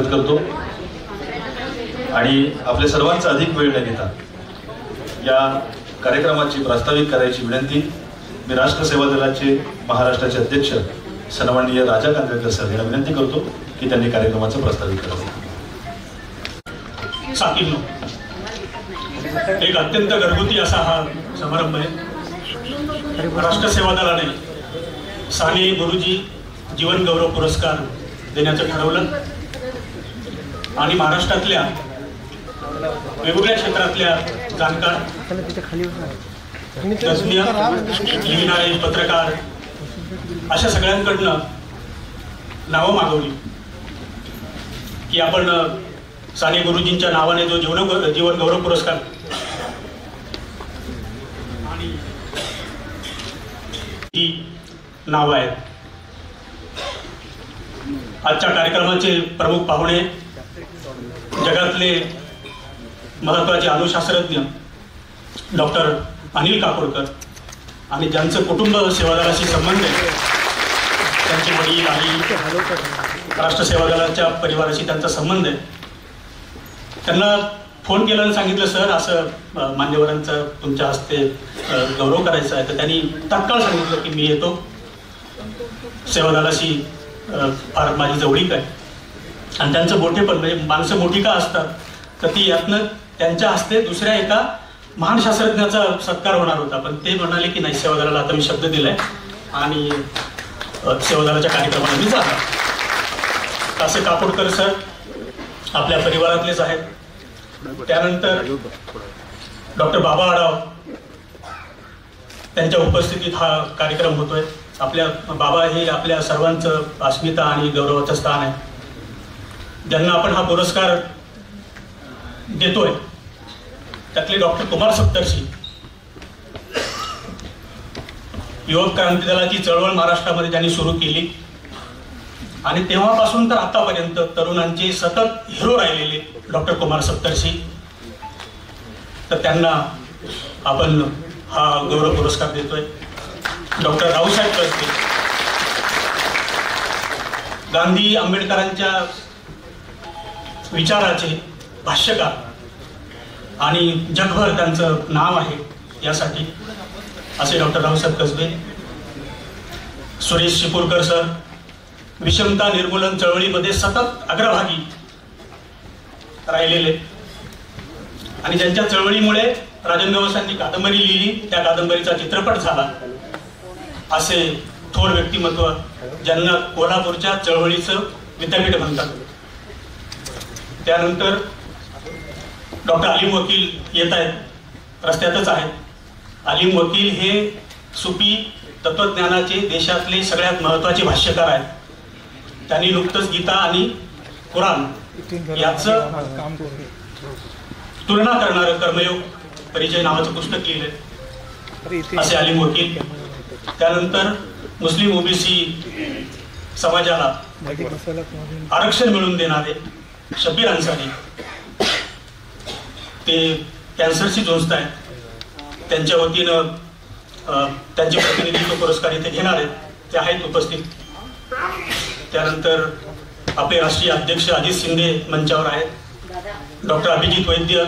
स्वागत करतो आणि आपल्या सर्वांचा अधिक वेळ न घेता या कार्यक्रमाची प्रास्ताविक करायची विनंती मी राष्ट्र सेवा दलाचे महाराष्ट्राचे अध्यक्ष सन्माननीय राजा कांदळकर सर यांना विनंती करतो की त्यांनी कार्यक्रमाचं प्रास्ताविक करावं. साथींनो, एक अत्यंत घरगुती असा हा समारंभ आहे. राष्ट्र सेवा दलाने साने गुरुजी जीवन गौरव पुरस्कार देण्याचं ठरवलं आणि महाराष्ट्रातल्या वेगवेगळ्या क्षेत्रातल्या जाणकार तज्ञ लिहिणारे पत्रकार अशा सगळ्यांकडनं नावं मागवली की आपण साने गुरुजींच्या नावाने जो जीवन गौरव पुरस्कार आणि ही नाव आहेत. आजच्या कार्यक्रमाचे प्रमुख पाहुणे जगातले महत्त्वाचे अणुशास्त्रज्ञ डॉक्टर अनिल काकोडकर आणि ज्यांचं कुटुंब सेवादलाशी संबंध आहे, त्यांचे वडील आई राष्ट्र सेवा दलाच्या परिवाराशी त्यांचा संबंध आहे. त्यांना फोन केला आणि सांगितलं सर असं मान्यवरांचा तुमच्या हस्ते गौरव करायचा आहे. तर त्यांनी तात्काळ सांगितलं की मी येतो. सेवादलाशी फार माझी जवळीक आहे आणि त्यांचं मोठेपण म्हणजे माणसं मोठी का असतात तर ती यातनं त्यांच्या हस्ते दुसऱ्या एका महान शास्त्रज्ञाचा सत्कार होणार होता. पण ते म्हणाले की नाही, सेवादलाला आता मी शब्द दिलाय आणि सेवादलाच्या कार्यक्रमाला मी जाणार. असे काकोडकर सर आपल्या परिवारातलेच आहेत. त्यानंतर डॉक्टर बाबा आढाव त्यांच्या उपस्थितीत हा कार्यक्रम होतोय. आपल्या बाबा हे आपल्या सर्वांचं अस्मिता आणि गौरवाचं स्थान आहे. ज्यांना आपण हा पुरस्कार देतोय त्यातले डॉक्टर कुमार सप्तर्षी युवक क्रांती दलाची चळवळ महाराष्ट्रामध्ये त्यांनी सुरू केली आणि तेव्हापासून तर आतापर्यंत तरुणांचे सतत हिरो राहिलेले डॉक्टर कुमार सप्तर्षी, तर त्यांना आपण हा गौरव पुरस्कार देतोय. डॉक्टर रावसाहेब कसबे गांधी आंबेडकरांच्या विचाराचे भाष्यकार आणि जगभर त्यांचं नाव आहे यासाठी असे डॉक्टर रावसाहेब कसबे. सुरेश शिपूरकर सर विषमता निर्मूलन चळवळीमध्ये सतत अग्रभागी राहिलेले आणि ज्यांच्या चळवळीमुळे राजन गवसांनी कादंबरी लिहिली, त्या कादंबरीचा चित्रपट झाला असे थोर व्यक्तिमत्व ज्यांना कोल्हापूरच्या चळवळीचं विद्यापीठ म्हणतात. त्यानंतर डॉक्टर अलीम वकील येत आहेत, रस्त्यातच आहेत. अलीम वकील हे सुफी तत्वज्ञानाचे देशातले सगळ्यात महत्त्वाचे भाष्यकार आहेत. त्यांनी नुकतंच गीता आणि कुराण याचं तुलना करणारं कर्मयोग परिचय नावाचं पुस्तक लिहिलंय असे अलीम वकील. त्यानंतर मुस्लिम ओबीसी समाजाला आरक्षण मिळवून देणारे शब्बीर अन्सारी, ते कॅन्सरशी झोंजत आहेत. त्यांच्या वतीनं त्यांचे प्रतिनिधित्व पुरस्कार इथे घेणार आहेत, ते आहेत उपस्थित. त्यानंतर आपले राष्ट्रीय अध्यक्ष अजित शिंदे मंचावर आहेत. डॉक्टर अभिजित वैद्य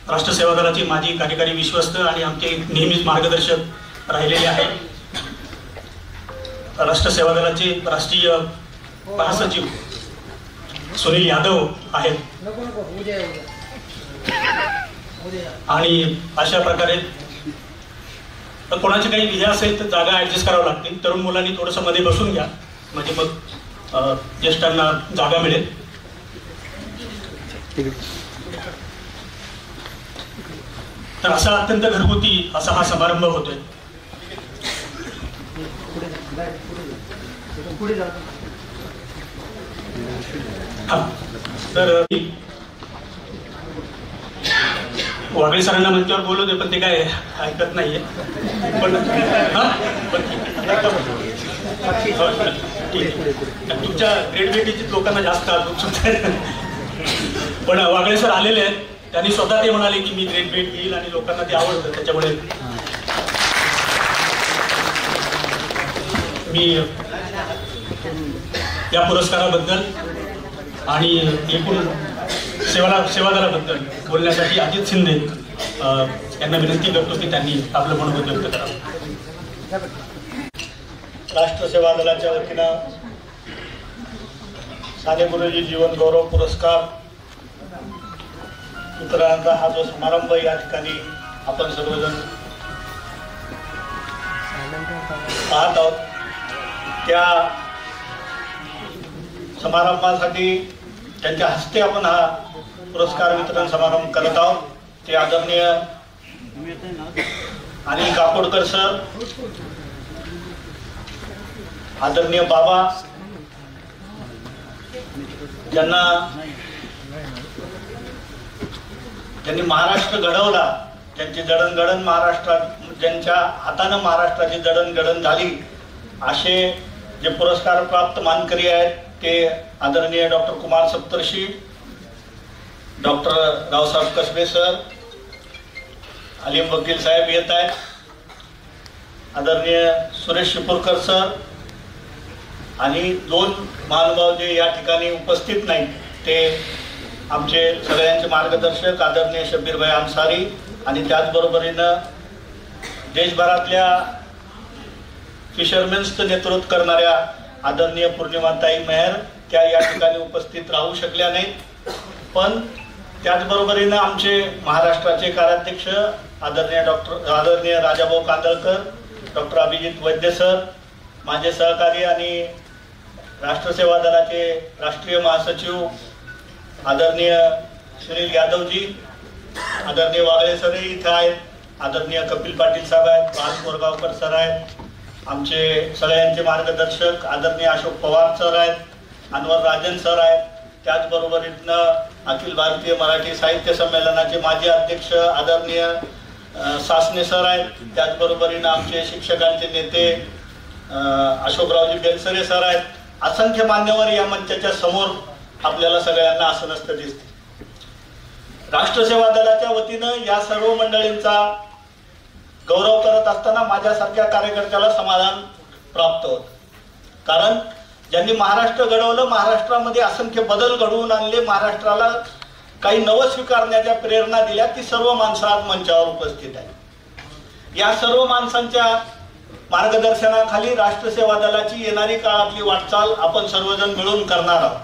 राष्ट्र सेवा दलाचे माजी कार्यकारी विश्वस्त आणि आमचे नेहमीच मार्गदर्शक राहिलेले आहेत. राष्ट्र सेवा दलाचे राष्ट्रीय महासचिव सुनील यादव आहेत. आणि अशा प्रकारे कोणाचे काही विजय असेल तर जागा ऍडजस्ट करावं लागतील. तरुण मुलांनी थोडंसं मध्ये बसून घ्या म्हणजे मग ज्येष्ठांना जागा मिळेल. तर असा अत्यंत घरगुती असा हा समारंभ होतोय. तर वागळे सरांना मंचावर बोलवते पण ते काय ऐकत नाहीये. पण तुमच्या ग्रेडबिलिटीची लोकांना जास्त पण वागळे सर आलेले आहेत. त्यांनी स्वतः ते म्हणाले की मी ग्रेड बेट घेईल आणि लोकांना ते आवडतं, त्याच्यामुळे मी या पुरस्काराबद्दल आणि एकूण सेवादलाबद्दल बोलण्यासाठी अजित शिंदे यांना विनंती करतो की त्यांनी आपलं मनोगत व्यक्त करावं. राष्ट्र सेवा दलाच्या वतीनं साने गुरुजी जीवन गौरव पुरस्कार वितरणाचा हा जो समारंभ या ठिकाणी आपण सर्वजण पाहत आहोत, त्या समारंभासाठी त्यांच्या हस्ते आपण हा पुरस्कार वितरण समारंभ करत आहोत. ते आदरणीय अनिल काकोडकर सर, आदरणीय बाबा, ज्यांनी महाराष्ट्र घडवला, त्यांची जडणघडण महाराष्ट्रात, ज्यांच्या हातानं महाराष्ट्राची जडणघडण झाली, असे जे पुरस्कार प्राप्त मानकरी आहेत ते आदरणीय डॉक्टर कुमार सप्तर्षी, डॉक्टर रावसाहेब कसबे सर, अलीम वकील साहेब येत आहेत, आदरणीय सुरेश शिपूरकर सर आणि दोन महानुभाव जे या ठिकाणी उपस्थित नाहीत ते आमचे सगळ्यांचे मार्गदर्शक आदरणीय शब्बीरभाई अन्सारी आणि त्याचबरोबरीनं देशभरातल्या फिशरमेन्सचं नेतृत्व करणाऱ्या आदरणीय पूर्णिमाताई मेहर, त्या या ठिकाणी उपस्थित राहू शकल्या नाहीत. पण त्याचबरोबरीनं आमचे महाराष्ट्राचे कार्याध्यक्ष आदरणीय राजाभाऊ कांदळकर, डॉक्टर अभिजित वैद्य सर, माझे सहकारी आणि राष्ट्रसेवा दलाचे राष्ट्रीय महासचिव आदरणीय सुनील यादवजी, आदरणीय वागळे सरही इथे आहेत, आदरणीय कपिल पाटील साहेब आहेत, बाल कोरगावकर सर आहेत, आमचे सगळ्यांचे मार्गदर्शक आदरणीय अशोक पवार सर आहेत, अनवर राजन सर आहेत, त्याचबरोबरीनं अखिल भारतीय मराठी साहित्य संमेलनाचे माजी अध्यक्ष आदरणीय सासने सर आहेत, त्याचबरोबरीनं आमचे शिक्षकांचे नेते अशोकरावजी बेलसरे सर आहेत. असंख्य मान्यवर या मंचाच्या समोर आपल्याला सगळ्यांना आसनस्थ दिसते. राष्ट्रसेवा दलाच्या वतीनं या सर्व मंडळींचा गौरव करत असताना माझ्यासारख्या कार्यकर्त्याला समाधान प्राप्त होत. कारण ज्यांनी महाराष्ट्र घडवलं, महाराष्ट्रामध्ये असंख्य बदल घडवून आणले, महाराष्ट्राला काही नवं स्वीकारण्याच्या प्रेरणा दिल्या, ती सर्व माणसं आज मंचावर उपस्थित आहेत. या सर्व माणसांच्या मार्गदर्शनाखाली राष्ट्रसेवा दलाची येणारी काळातली वाटचाल आपण सर्वजण मिळून करणार आहोत.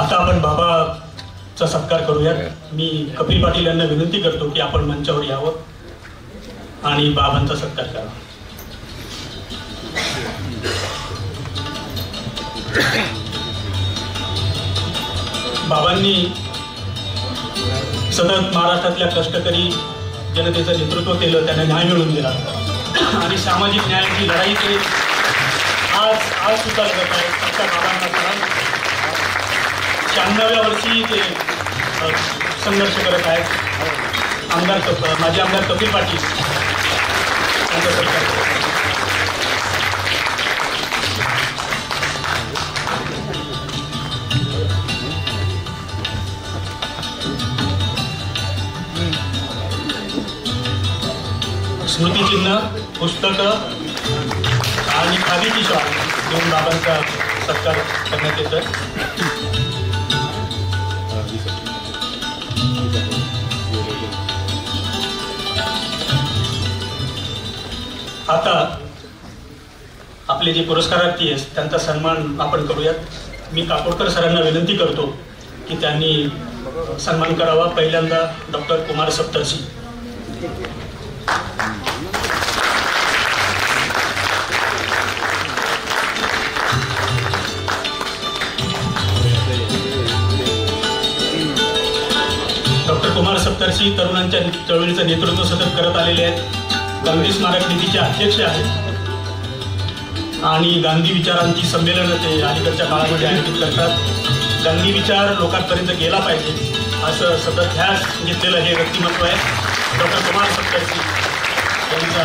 आता आपण बाबाचा सत्कार करूया. मी कपिल पाटील यांना विनंती करतो की आपण मंचावर यावं आणि बाबांचा सत्कार करावा. बाबांनी सतत महाराष्ट्रातल्या कष्टकरी जनतेचं नेतृत्व केलं, त्यांना न्याय मिळवून दिला आणि सामाजिक न्यायाची लढाई ते आज सुद्धा लढत आहेत. आमच्या बाबांना 96व्या वर्षी ते संघर्ष करत आहेत. माजी आमदार कपिल पाटील यांचं सरकार. स्मृतिचिन्ह, पुस्तकं आणि खादीची शॉल देऊन बाबांचा सत्कार करण्यात येतं. आता आपले जे पुरस्कारार्थी आहेत त्यांचा सन्मान आपण करूयात. मी काकोडकर सरांना विनंती करतो की त्यांनी सन्मान करावा. पहिल्यांदा डॉक्टर कुमार सप्तर्षी. डॉक्टर कुमार सप्तर्षी तरुणांच्या चळवळीचं नेतृत्व सतत करत आलेले आहेत. गांधी स्मारक निधीचे अध्यक्ष आहेत आणि गांधी विचारांची संमेलनं ते अलीकडच्या काळामध्ये आयोजित करतात. गांधी विचार लोकांपर्यंत गेला पाहिजे असं सतत ध्यास घेतलेलं हे व्यक्तिमत्व आहे. डॉक्टर कुमार सप्तर्षी यांचा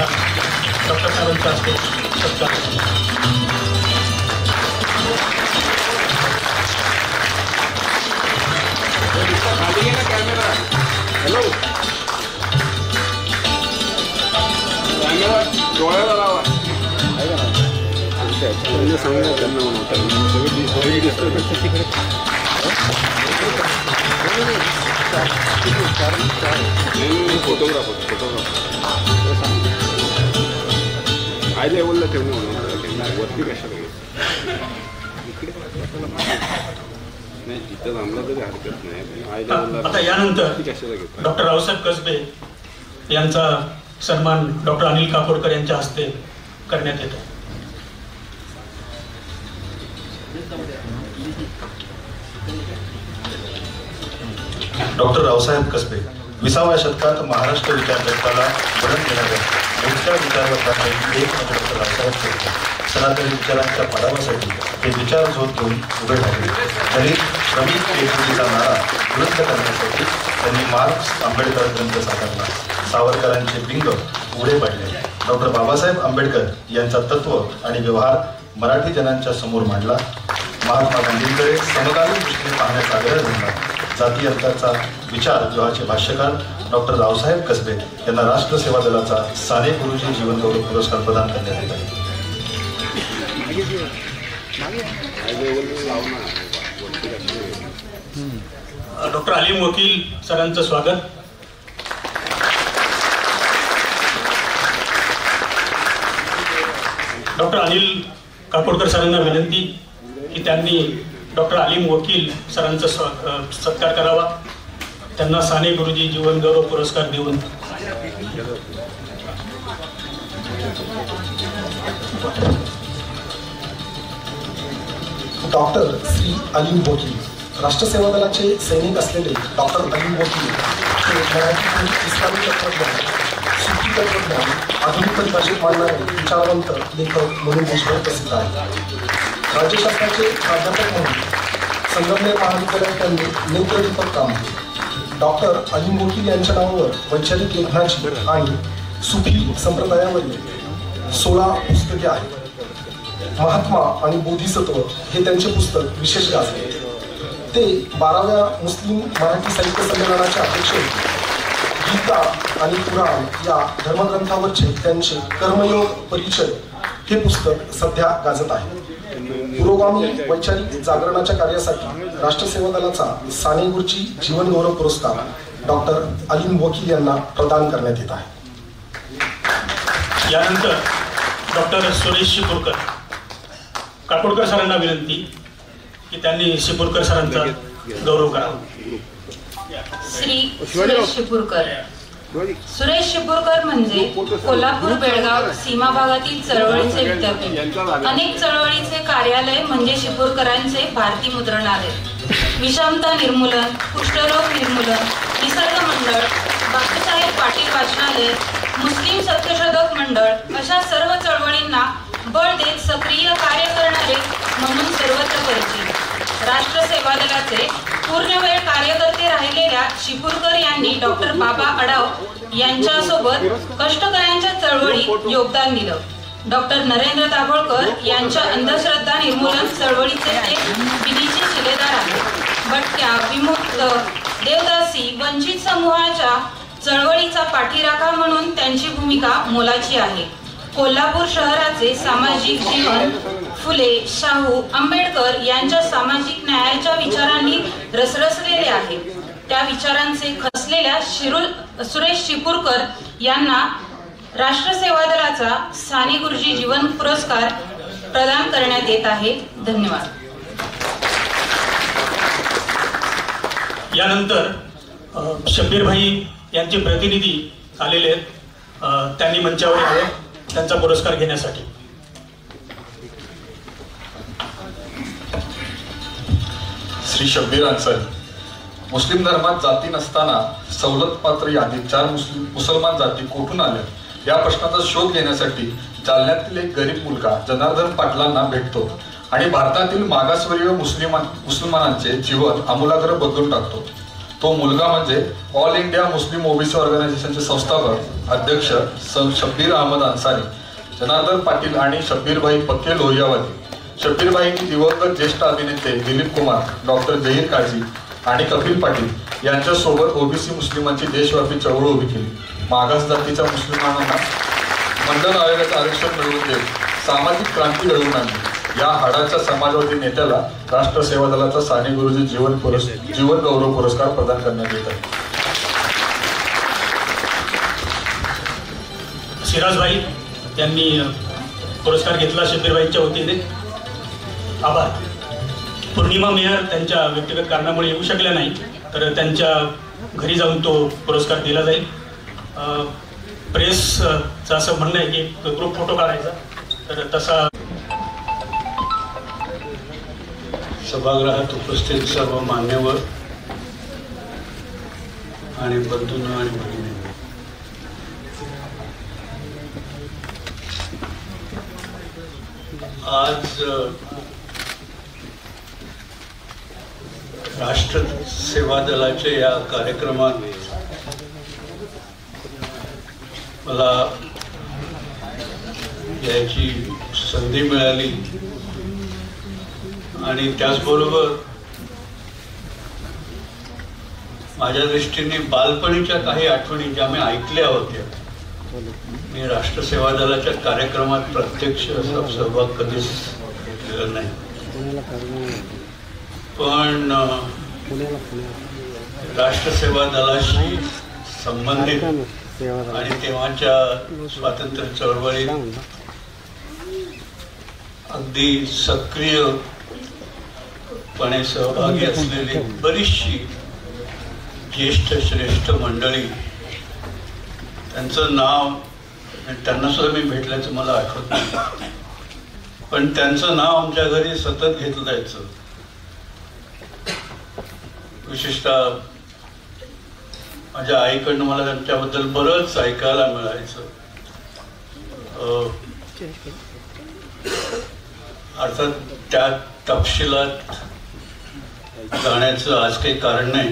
डॉक्टर साहेबांचा असतो सत्कार. हॅलो कॅमेरा डोळ्याला लावा. सांगा फोटोग्राफर हाय लेवलला ठेवणं वरती कशाला नाही तिथं थांबला तरी हरकत नाही. आता यानंतर डॉक्टर रावसाहेब कसबे यांचा सन्मान डॉक्टर अनिल काकोडकर यांच्या हस्ते करण्यात येतो. डॉक्टर रावसाहेब कसबे 20व्या शतकात महाराष्ट्र विचारजगताला वळण देणाऱ्या मोठ्या विचारवंतांपैकी एक म्हणजे डॉक्टर रावसाहेब कसबे. सनातनी विचारांच्या पाडावासाठी ते विचार झोत घेऊन उभे राहिले. दलित श्रमिक एकजुटीचा नारा बुलंद करण्यासाठी त्यांनी मार्क्स आंबेडकर ग्रंथ साकारला. सावरकरांचे बिंग उघडे पडले. डॉक्टर बाबासाहेब आंबेडकर यांचा तत्व आणि व्यवहार मराठी जनांच्या समोर मांडला. महात्मा गांधींकडे समकालीन दृष्टीने पाहण्याचा आग्रह धरला. जाती अंतराचा विचार विवाहाचे भाष्यकार डॉक्टर रावसाहेब कसबे यांना राष्ट्र सेवा दलाचा साने गुरुजी जीवनगौरव पुरस्कार प्रदान करण्यात येत आहे. डॉक्टर अलीम वकील सरांचं स्वागत. डॉक्टर अनिल काकोडकर सरांना विनंती की त्यांनी डॉक्टर अलीम वकील सरांचा सत्कार करावा. त्यांना साने गुरुजी जीवनगौरव पुरस्कार देऊन डॉक्टर श्री अलीम वकील. राष्ट्र सेवा दलाचे सैनिक असलेले डॉक्टर अलीम वकील हे मराठीतून इस्लामी तत्त्वज्ञान, सुफी तत्त्वज्ञान, आधुनिक परिभाषेत मांडणारे विचारवंत लेखक म्हणून देशभर प्रसिद्ध आहेत. राज्यशास्त्राचे प्राध्यापक म्हणून संगमनेर महाविद्यालयात त्यांनी नेत्रदीपक काम केले. डॉक्टर अलीम वकील यांच्या नावावर वैचारिक लेखनाची आणि सुफी संप्रदायावरील 16 पुस्तके आहेत. महात्मा आणि बोधिसत्व हे त्यांचे पुस्तक विशेष गाजले. ते 12व्या मुस्लिम मराठी साहित्य संमेलनाचे अध्यक्ष होते. गीता आणि पुराण या धर्मग्रंथावरचे त्यांचे कर्मयोग परिचय हे पुस्तक सध्या गाजत आहे. पुरोगामी वैचारिक जागरणाच्या कार्यासाठी राष्ट्र सेवा दलाचा साने गुरुजी जीवनगौरव पुरस्कार डॉक्टर अलीम वकील यांना प्रदान करण्यात येत आहे. यानंतर डॉक्टर सुरेश शिपूरकर. काकोडकर सरांना विनंती की त्यांनी शिपूरकर सरांचा गौरव करावा. श्री सुरेश शिपूरकर. सुरेश शिपूरकर म्हणजे कोल्हापूर बेळगाव सीमा भागातील चळवळीचे विद्यापीठ. अनेक चळवळीचे कार्यालय म्हणजे शिपूरकरांचे भारती मुद्रणालय, विषमता निर्मूलन, कुष्ठरोग निर्मूलन, निसर्ग मंडळ, बापूसाहेब पाटील वाचनालय, मुस्लिम सत्यशोधक मंडळ अशा सर्व चळवळींना बळ देत सक्रिय कार्य करणारे म्हणून सर्वत्र परिचित. राष्ट्र सेवा दलाचे पूर्णवेळ कार्यकर्ते राहिलेल्या शिपूरकर यांनी डॉक्टर बाबा आढाव यांच्यासोबत कष्टकऱ्यांच्या चळवळीत योगदान दिलं. डॉक्टर नरेंद्र दाभोळकर यांच्या अंधश्रद्धा निर्मूलन चळवळीचे ते विधीचे शिलेदार आहेत. भटक्या, विमुक्त, देवदासी, वंचित समूहाच्या चळवळीचा पाठीराखा म्हणून त्यांची भूमिका मोलाची आहे. कोल्हापूर शहराचे सामाजिक जीवन फुले, शाहू, आंबेडकर यांच्या सामाजिक न्यायाच्या विचारांनी रसरसलेले आहे. त्या विचारांचे खचलेल्या सुरेश शिपूरकर यांना राष्ट्र सेवा दलाचे वर्षाचा साने गुरुजी जीवन पुरस्कार प्रदान करण्यात येत आहे. धन्यवाद. यानंतर शब्बीर भाई यांचे प्रतिनिधी आलेले आहेत. त्यांनी मंचावर यावे त्यांचा पुरस्कार घेण्यासाठी. श्री शब्बीर अन्सारी. मुस्लिम धर्मात जाती नसताना सवलत पात्र यादीत 4 मुसलमान जाती कोठून आल्या या प्रश्नाचा शोध घेण्यासाठी जालन्यातील एक गरीब मुलगा जनार्दन पाटलांना भेटतो आणि भारतातील मागासवर्गीय मुसलमानांचे जीवन आमूलाग्र बदलून टाकतो. तो मुलगा म्हणजे ऑल इंडिया मुस्लिम ओबीसी ऑर्गनायझेशनचे संस्थापक अध्यक्ष शब्बीर अहमद अन्सारी. जनार्दन पाटील आणि शब्बीरभाई पक्के लोहियावादी. शब्बीरभाईंनी दिवंगत ज्येष्ठ अभिनेते दिलीप कुमार, डॉक्टर जहीर काझी आणि कपिल पाटील यांच्यासोबत ओबीसी मुस्लिमांची देशव्यापी चळवळ उभी केली. मागास जातीच्या मुस्लिमांना मंडल आयोगाचे आरक्षण मिळवून देत सामाजिक क्रांती घडवून आणली. या हाडाच्या समाजवादी नेत्याला राष्ट्र सेवा दलाचा साने गुरुजी जीवन गौरव पुरस्कार प्रदान करण्यात येत आहे. सिराजभाई यांनी पुरस्कार घेतला शब्बीरभाईंच्या वतीने. आभार. पौर्णिमा मेहर त्यांच्या व्यक्तिगत कारणामुळे येऊ शकल्या नाही, तर त्यांच्या घरी जाऊन तो पुरस्कार दिला जाईल. प्रेसचं असं म्हणणं आहे की ग्रुप फोटो काढायचा, तर तसा. सभागृहात उपस्थित सर्व मान्यवर आणि बंधूंनो आणि भगिनी, आज राष्ट्र सेवा दलाच्या या कार्यक्रमात मला याची संधी मिळाली आणि त्याचबरोबर माझ्या दृष्टीने बालपणीच्या काही आठवणी ज्या मी ऐकल्या होत्या. मी राष्ट्र सेवा दलाच्या कार्यक्रमात प्रत्यक्ष सहभाग कधीच घेतलेला नाही, पण राष्ट्र सेवा दलाशी संबंधित आणि तेव्हाच्या स्वातंत्र्य चळवळीत अगदी सक्रियपणे सहभागी असलेली बरीचशी ज्येष्ठ श्रेष्ठ मंडळी, त्यांचं नाव त्यांना सुद्धा मी भेटल्याचं मला आठवत नाही, पण त्यांचं नाव आमच्या घरी सतत घेतलं जायचं. विशेषतः माझ्या आईकडनं मला त्यांच्याबद्दल बरंच ऐकायला मिळायचं. अर्थात त्या तपशिलात जाण्याचं आज काही कारण नाही.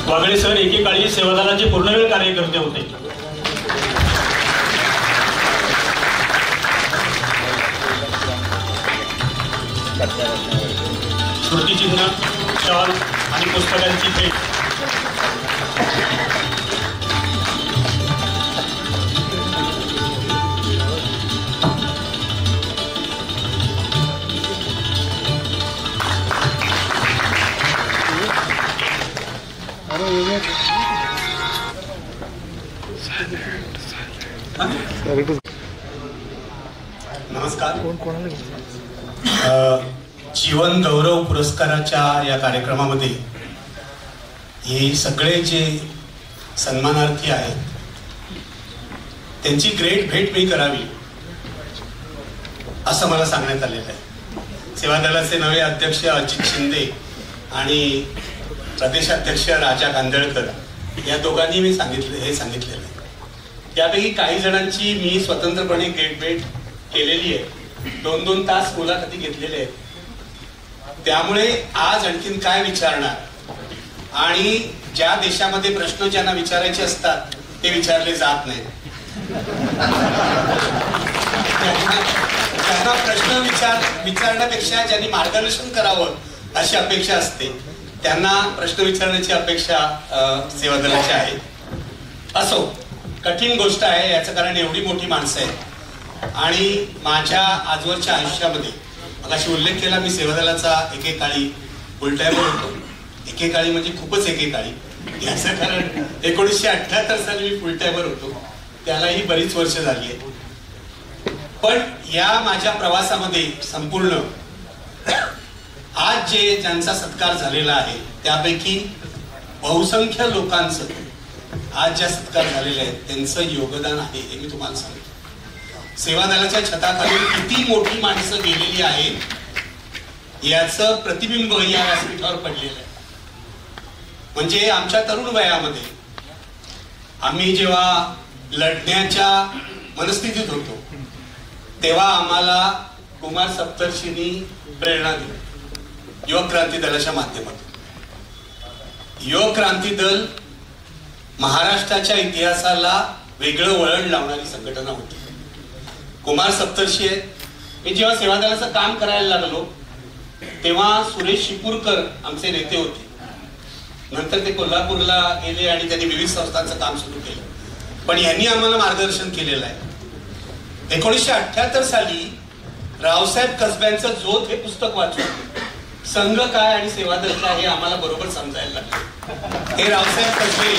वागळे सर एकेकाळी सेवादलाचे पूर्णवेळ कार्यकर्ते होते. स्मृतिचिन्ह, शॉल आणि पुस्तकांची भेट. नमस्कार. जीवन गौरव पुरस्काराच्या या कार्यक्रमामध्ये हे सगळे जे सन्मानार्थी आहेत त्यांची ग्रेट भेट मी करावी असं मला सांगण्यात आलेलं आहे. सेवा दलाचे नवे अध्यक्ष अजित शिंदे आणि प्रदेशाध्यक्ष राजा गांधळकर या दोघांनी मी सांगितलेलं आहे. त्यापैकी काही जणांची मी स्वतंत्रपणे ग्रेट भेट केलेली आहे. 2-2 तास मुलाखती घेतलेल्या आहेत. त्यामुळे आज आणखीन काय विचारणार आणि ज्या देशामध्ये प्रश्न ज्यांना विचारायचे असतात ते विचारले जात नाही. त्यांना प्रश्न विचारण्यापेक्षा ज्यांनी मार्गदर्शन करावं अशी अपेक्षा असते, त्यांना प्रश्न विचारण्याची अपेक्षा सेवा दलाची आहे. असो, कठीण गोष्ट आहे याचं कारण एवढी मोठी माणसं आहेत आणि माझ्या आजवरच्या आयुष्यामध्ये अशी उल्लेख केला, मी सेवादलाचा एकेकाळी फुलटाईमर होतो. एकेकाळी म्हणजे खूपच एकेकाळी, याचं कारण 1978 साली मी फुलटाईमर होतो, त्यालाही बरीच वर्ष झाली आहे. पण या माझ्या प्रवासामध्ये संपूर्ण आज ज्यांचा सत्कार झालेला आहे त्यापैकी बहुसंख्य लोकांचं आज ज्या सत्कार झालेले आहेत त्यांचं योगदान आहे हे मी तुम्हाला सांगतो. सेवादलाच्या छताखाली किती मोठी माणसं गेलेली आहेत याचं प्रतिबिंब या व्यासपीठावर पडलेलं आहे. म्हणजे आमच्या तरुण वयामध्ये आम्ही जेव्हा लढण्याच्या मनस्थितीत होतो तेव्हा आम्हाला कुमार सप्तर्षींनी प्रेरणा दिली युवक क्रांती दलाच्या माध्यमातून. युवक क्रांती दल महाराष्ट्राच्या इतिहासाला वेगळं वळण लावणारी संघटना होती. कुमार सप्तर्षी आहेत. मी जेव्हा सेवादलाचं काम करायला लागलो तेव्हा सुरेश शिपूरकर आमचे नेते होते. नंतर ते कोल्हापूरला गेले आणि त्यांनी विविध संस्थांचं काम सुरू केलं, पण यांनी आम्हाला मार्गदर्शन केलेलं आहे. 1978 साली रावसाहेब कसब्यांचं जोत हे पुस्तक वाचून संघ काय आणि सेवादल काय हे आम्हाला बरोबर समजायला लागलं. हे रावसाहेब कसबे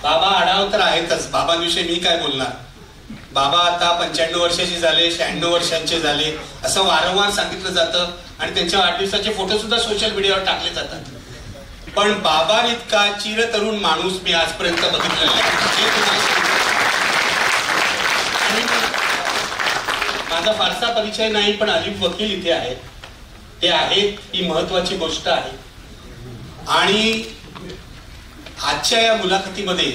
बाबा आढाव तर आहेतच, बाबांविषयी मी काय बोलणार. बाबा आता 95 वर्षाचे झाले, 96 वर्षांचे झाले असं वारंवार सांगितलं जातं आणि त्यांच्या वाढदिवसाचे फोटो सुद्धा सोशल मीडियावर टाकले जातात. पण बाबांइतका चिरतरुण माणूस मी आजपर्यंत बघितलेला आहे. माझा फारसा परिचय नाही, पण अलिफ वकील इथे आहेत, ते आहेत ही महत्वाची गोष्ट आहे. आणि आजच्या या मुलाखतीमध्ये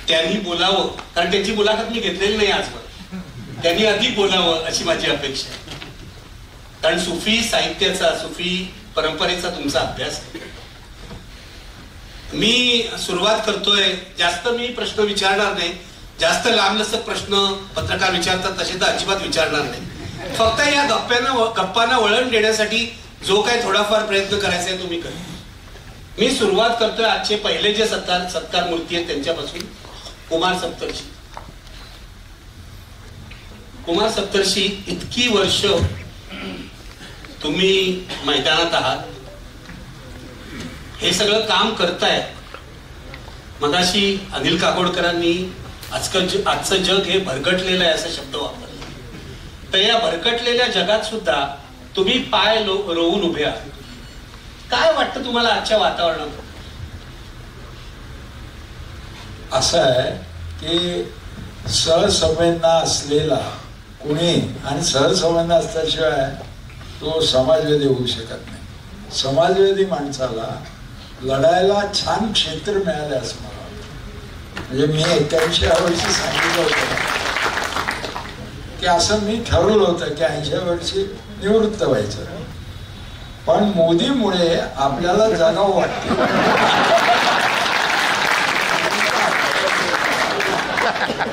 त्यांनी बोलावं, कारण त्यांची मुलाखत मी घेतलेली नाही आजवर, त्यांनी अधिक बोलावं अशी माझी अपेक्षा आहे. कारण सुफी साहित्याचा, सुफी परंपरेचा तुमचा अभ्यास आहे. मी सुरुवात करतोय, जास्त मी प्रश्न विचारणार नाही, जास्त लांबलचक प्रश्न पत्रकार विचारतात तसे तर अजिबात विचारणार नाही. फक्त या गप्पांना वळण देण्यासाठी जो काही थोडाफार प्रयत्न करायचा आहे तुम्ही करा. मी सुरुवात करतोय आजचे पहिले जे सत्कार मूर्ती आहेत त्यांच्यापासून. कुमार सप्तर्षी. कुमार सप्तर्षी इतकी वर्ष तुम्ही मैदानात आहात, हे सगळं काम करताय. मगाशी अनिल काकोडकरांनी आजचं जग हे भरकटलेलं आहे असा शब्द वापरला. तर या भरकटलेल्या जगात सुद्धा तुम्ही पाय रोवून उभे आहात. काय वाटतं तुम्हाला आजच्या वातावरणात? असं आहे की सहसंवेदना असलेला कुणी, आणि सहसंवेदना असल्याशिवाय तो समाजवादी होऊ शकत नाही. समाजवादी माणसाला लढायला छान क्षेत्र मिळालं असं मला वाटतं. म्हणजे मी 81 वर्षी सांगितलं होतं की असं मी ठरवलं होतं की 80 वर्षी निवृत्त व्हायचं, पण मोदीमुळे आपल्याला जाणवं वाटते.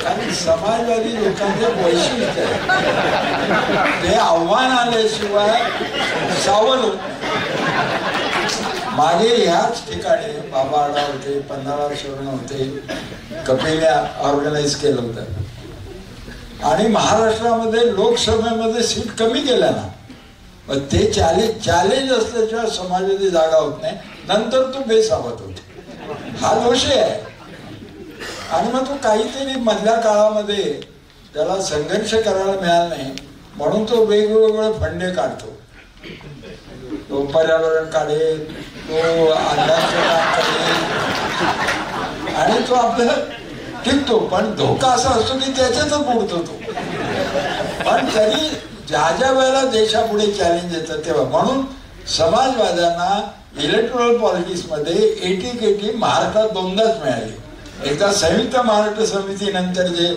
कारण समाजवादी लोकांचं वैशिष्ट्य आहे, ते आव्हान आल्याशिवाय सावध होत नाही. मागे ह्याच ठिकाणी बाबा आढाव होते, पन्हाळा शरण होते, कपिल्या ऑर्गनाईज केलं होतं आणि महाराष्ट्रामध्ये लोकसभेमध्ये सीट कमी केल्या ना, मग ते चॅलेंज असल्याशिवाय समाजवादी जागा होत नाही. नंतर तो बेसावत होतो, हा दोष आहे. आणि मग तो काहीतरी मधल्या काळामध्ये त्याला संघर्ष करायला मिळाला नाही म्हणून तो वेगवेगळे फंडे काढतो. तो पर्यावरण काढेल, तो आधारचं काम करेल आणि तो आपल्याला टिकतो. पण धोका असा असतो की त्याच्यातच बुडतो तो. पण तरी ज्या वेळेला देशापुढे चॅलेंज येतं तेव्हा, म्हणून समाजवाद्यांना इलेक्ट्रॉल पॉलिटिक्समध्ये 80 महाराष्ट्रात 2दाच मिळाली. एकदा संयुक्त महाराष्ट्र समितीनंतर जे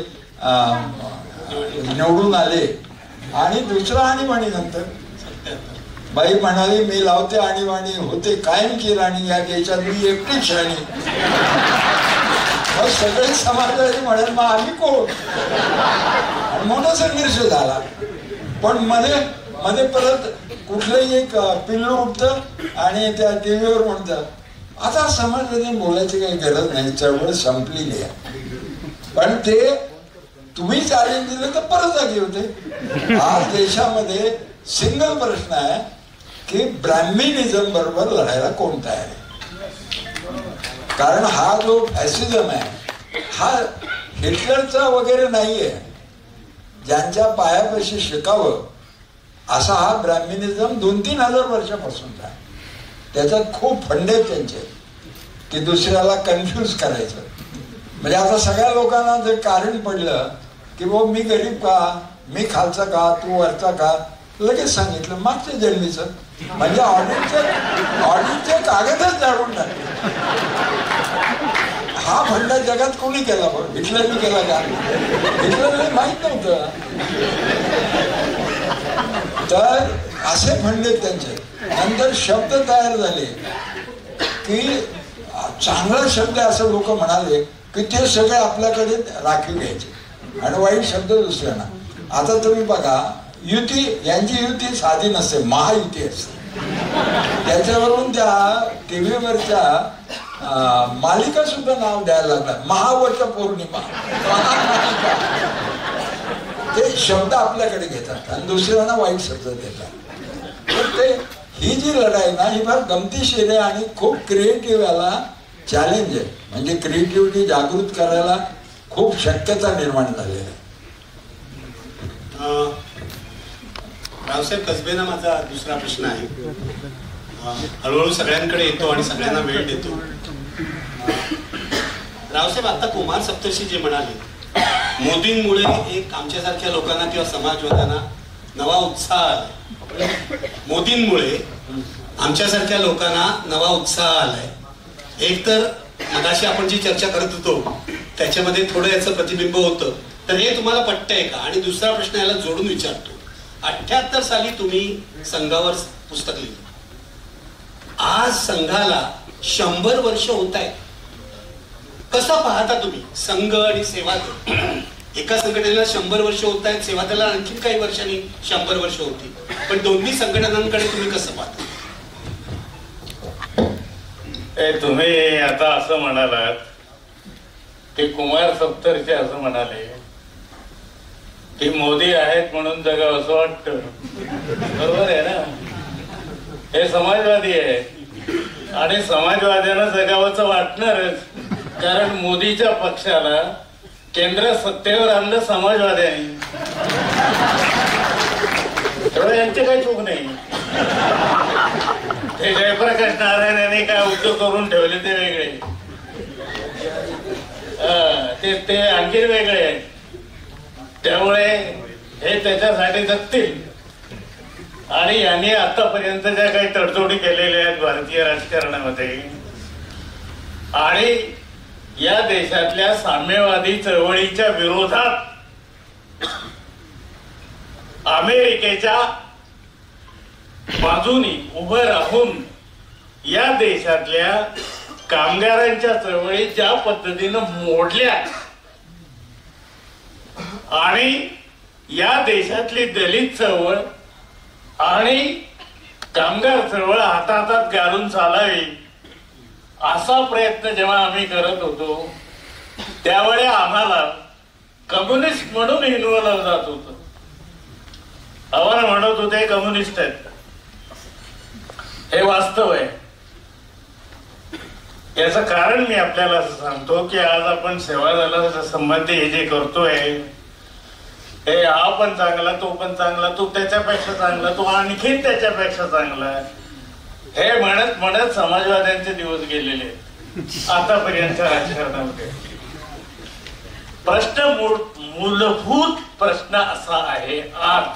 निवडून आले आणि दुसरा आणीबाणी नंतर बाई म्हणाली मी लावते आणीबाणी, होते कायमची राणी या देशात, मी एकटीच राणी. मग सगळे समाजवादी म्हणाल मग आम्ही कोण, आणि मोठा संघर्ष झाला. पण मध्ये परत कुठलंही एक पिल्लू उठतं आणि त्या टीव्हीवर म्हणतं आता समाजवादी बोलायची काही गरज नाही, चळवळ संपलेली आहे. पण तुम्ही चॅलेंज दिलं तर परत जागी होते. आज देशामध्ये सिंगल प्रश्न आहे की ब्राह्मणिझम बरोबर लढायला कोण तयार आहे. कारण हा जो फॅसिझम आहे हा हिटलरचा वगैरे नाहीये. ज्यांच्या पायापाशी शिकावं असा हा ब्राह्मणिझम 2-3 हजार वर्षापासूनचा आहे. त्याच्यात खूप फंडे आहेत त्यांचे की दुसऱ्याला कन्फ्यूज करायचं. म्हणजे आता सगळ्या लोकांना जर कारण पडलं की बाबा मी गरीब का, मी खालचा का, तू वरचा का, लगेच सांगितलं मागच्या जन्मीचं. म्हणजे ऑडिटचे कागदच जाळून टाकले. हा फंडा जगात कोणी केला? पण हिटलरने केला का? हिटलरने माहित नव्हतं. तर असे फंडे त्यांचे. नंतर शब्द तयार झाले की चांगला शब्द असं लोक म्हणाले की ते सगळे आपल्याकडे राखीव घ्यायचे आणि वाईट शब्द दुसऱ्यांना. आता तुम्ही बघा, युती, यांची युती साधी नसते, महायुती असते. त्याच्यावरून त्या टीव्हीवरच्या मालिका सुद्धा नाव द्यायला लागला, महावट पौर्णिमा. ते शब्द आपल्याकडे घेतात आणि दुसऱ्यांना वाईट शब्द देतात. तर ते ही जी लढाई ना ही फार गमतीशीर आहे आणि खूप क्रिएटिव्ह याला चॅलेंज आहे. म्हणजे क्रिएटिव्हिटी जागृत करायला खूप शक्यता निर्माण झालेली आहे. रावसाहेब कसबेंना माझा दुसरा प्रश्न आहे. हळूहळू सगळ्यांकडे येतो आणि सगळ्यांना वेळ देतो. रावसाहेब, आता कुमार सप्तर्षी जे म्हणाले, मोदींमुळे एक आमच्यासारख्या लोकांना किंवा समाजवाद्यांना नवा उत्साह आलाय. मोदींमुळे आमच्यासारख्या लोकांना नवा उत्साह आलाय. एक तर मगाशी आपण जी चर्चा करत होतो त्याच्यामध्ये थोडं याचं प्रतिबिंब होतं. तर हे तुम्हाला पटतंय का? आणि दुसरा प्रश्न याला जोडून विचारतो. 78 साली तुम्ही संघावर पुस्तक लिहिलं. आज संघाला 100 वर्ष होत आहेत. कसं पाहता तुम्ही संघ आणि सेवा? एका संघटनेला 100 वर्ष होत आहेत, सेवा त्याला आणखी काही वर्षांनी 100 वर्ष होती. पण दोन्ही संघटनांकडे तुम्ही कसं पाहता? तुम्ही आता असं म्हणालात की कुमार सप्तर्षी असं म्हणाले की मोदी आहेत म्हणून जगावं असं वाटतं. बरोबर आहे ना? हे समाजवादी आहे आणि समाजवाद्यांना जगावंच वाटणारच. कारण मोदीच्या पक्षाला केंद्र सत्तेवर आणलं समाजवाद्यांनी. तेव्हा यांची काही चूक नाही. ते जयप्रकाश नारायण यांनी काय उद्योग करून ठेवले ते वेगळे, ते आणखी वेगळे आहेत. त्यामुळे हे त्याच्यासाठी जगतील. आणि यांनी आतापर्यंत ज्या काही तडजोडी केलेल्या आहेत भारतीय राजकारणामध्ये आणि या देशातल्या साम्यवादी चळवळीच्या विरोधात अमेरिकेच्या बाजूनी उभं राहून या देशातल्या कामगारांच्या चळवळी ज्या पद्धतीनं मोडल्या आणि या देशातली दलित चळवळ आणि कामगार चळवळ हातात घालून चालावी असा प्रयत्न जेव्हा आम्ही करत होतो त्यावेळी आम्हाला कम्युनिस्ट म्हणून हिनवलं जात होतं. आम्हाला म्हणत होते कम्युनिस्ट आहेत. हे वास्तव आहे. याचं कारण मी आपल्याला असं सांगतो की आज आपण सेवा दलाच्या संबंधी हे जे करतोय हे हा पण चांगला, तो पण चांगला, तो त्याच्यापेक्षा चांगला, तो आणखी त्याच्यापेक्षा चांगला, हे म्हणत म्हणत समाजवाद्यांचे दिवस गेलेले आतापर्यंतच्या राजकारणामध्ये. प्रश्न मूलभूत प्रश्न असा आहे आज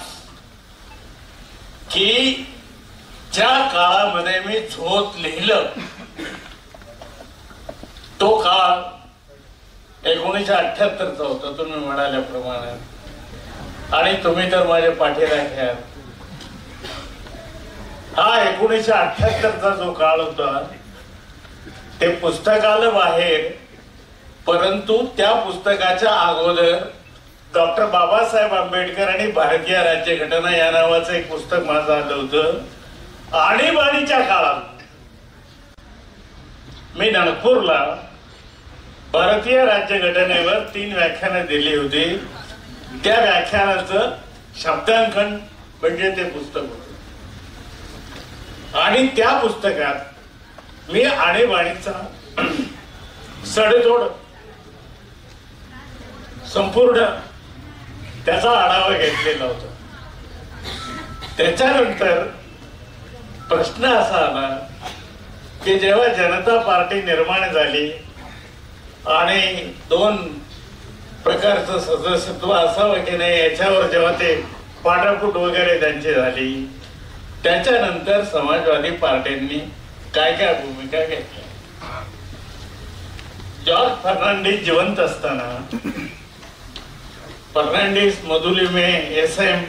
की ज्या काळामध्ये मी झोत लिहिलं तो काळ 1978चा होता तुम्ही म्हणाल्याप्रमाणे. आणि तुम्ही तर माझ्या पाठीराखे आहात. हा 1978चा जो काळ होता ते पुस्तक आलं बाहेर, परंतु त्या पुस्तकाच्या अगोदर डॉक्टर बाबासाहेब आंबेडकर आणि भारतीय राज्यघटना या नावाचं एक पुस्तक माझं आलं होतं. आणीबाणीच्या काळात मी नागपूरला भारतीय राज्यघटनेवर 3 व्याख्यानं दिली होती त्या व्याख्यानाचं शब्दांकन म्हणजे ते पुस्तक होतं. आणि त्या पुस्तकात मी आणीबाणीचा सडेतोड संपूर्ण त्याचा आढावा घेतलेला होता. त्याच्यानंतर प्रश्न असा आला की जेव्हा जनता पार्टी निर्माण झाली आणि 2 प्रकारचं सदस्यत्व असावं की नाही याच्यावर जेव्हा ते पाटापूट वगैरे त्यांची झाली, त्याच्यानंतर समाजवादी पार्ट्यांनी काय काय भूमिका घेतल्या. जॉर्ज फर्नांडिस जिवंत असताना फर्नांडिस, मधुलिमे, SM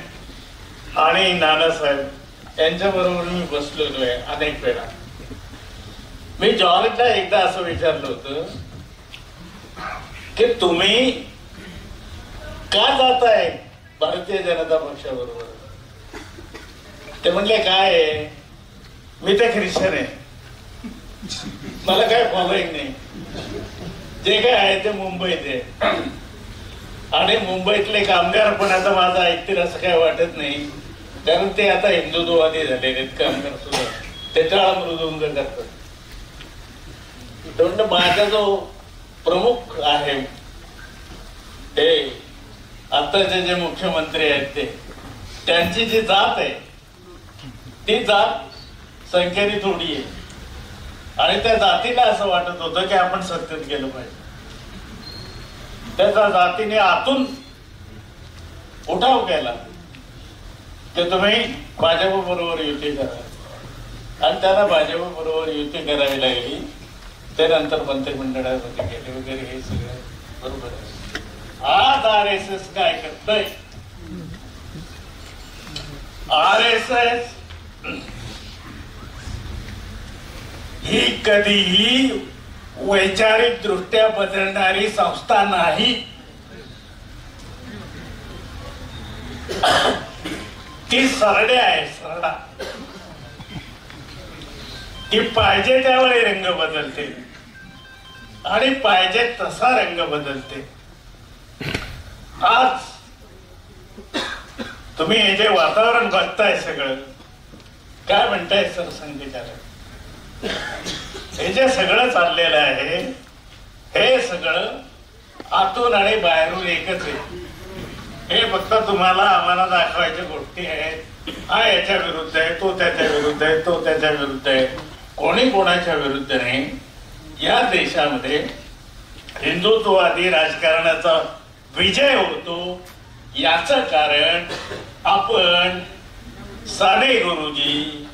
आणि नानासाहेब यांच्या बरोबर मी बसलेलो आहे अनेक वेळा. मी जॉर्जला एकदा असं विचारलं होतं की तुम्ही का जाताय भारतीय जनता पक्षाबरोबर? ते म्हणले काय आहे, मी तर ख्रिश्चन आहे, मला काय फॉलोईंग नाही, जे काय आहे ते मुंबईत आहे आणि मुंबईतले कामगार पण आता माझं ऐकतील असं काय वाटत नाही, कारण ते आता हिंदुत्ववादी झालेले कामगार सुद्धा ते टाळ मृदुंग करतात. म्हणजे माझा जो प्रमुख आहे ते आताचे जे मुख्यमंत्री आहेत ते त्यांची जी जात आहे ती जात संख्येने थोडी आहे आणि त्या जातीला असं वाटत होतं की आपण सत्तेत गेलो पाहिजे. त्या जातीने आतून उठाव केला की तुम्ही भाजप बरोबर युती करा आणि त्याला भाजप बरोबर युती करावी लागली. ते नंतर मंत्रिमंडळामध्ये गेले वगैरे हे सगळं बरोबर आहे. आज RSS काय करतय? RSS ही कधीही वैचारिक दृष्ट्या बदलणारी संस्था नाही. ती सरडे आहे, सरडा. ती पाहिजे त्यावेळी रंग बदलते आणि पाहिजे तसा रंग बदलते. आज तुम्ही हे जे वातावरण बघताय सगळं काय म्हणताय सरसंघचालक, हे जे सगळं चाललेलं आहे हे सगळं आतून आणि बाहेरून एकच आहे. हे फक्त तुम्हाला आम्हाला दाखवायच्या गोष्टी आहेत. हा याच्या विरुद्ध आहे, तो त्याच्या विरुद्ध आहे, तो त्याच्या विरुद्ध आहे. कोणी कोणाच्या विरुद्ध नाही. या देशामध्ये हिंदुत्ववादी राजकारणाचा विजय होतो याचं कारण आपण साने गुरुजी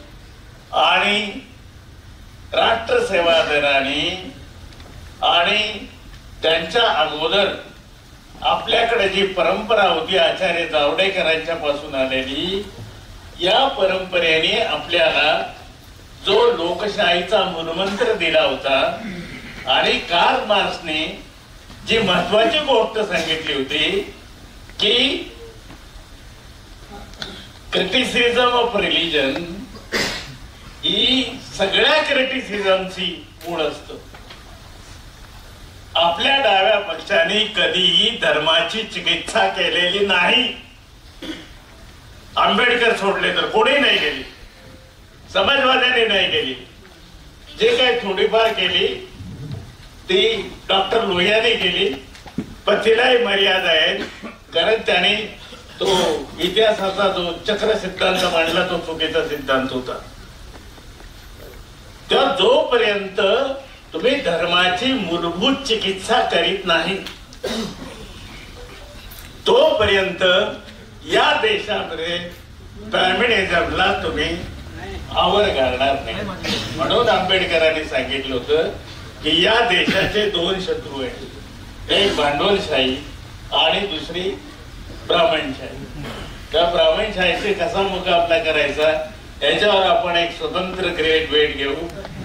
आणि राष्ट्रसेवा दलाने आणि त्यांच्या अगोदर आपल्याकडे जी परंपरा होती आचार्य जावडेकरांच्या पासून आलेली, या परंपरेने आपल्याला जो लोकशाहीचा मूलमंत्र दिला होता आणि कार्ल मार्क्सने जी महत्वाची गोष्ट सांगितली होती की क्रिटिसिझम ऑफ रिलीजन ही सगळ्या क्रिटिसिझमची मूळ असतं. आपल्या डाव्या पक्षाने कधीही धर्माची चिकित्सा केलेली नाही. आंबेडकर सोडले तर कोणी नाही केली, समाजवाद्यांनी नाही केली. जे काही थोडीफार केली ती डॉक्टर लोहियांनी केली, पण तिलाही मर्यादा आहे, कारण त्याने तो इतिहासाचा जो चक्र सिद्धांत मांडला तो चुकीचा सिद्धांत होता. तेव्हा जोपर्यंत तुम्ही धर्माची मूलभूत चिकित्सा करीत नाही तोपर्यंत या देशामध्ये ब्राह्मणिझमला तुम्ही आवर घालणार नाही. म्हणून आंबेडकरांनी सांगितलं होतं की या देशाचे 2 शत्रू आहेत, एक भांडवलशाही आणि दुसरी ब्राह्मणशाही. त्या ब्राह्मणशाहीचे कसा मुकाबला करायचा याच्यावर आपण एक स्वतंत्र ग्रेट वेट घेऊ.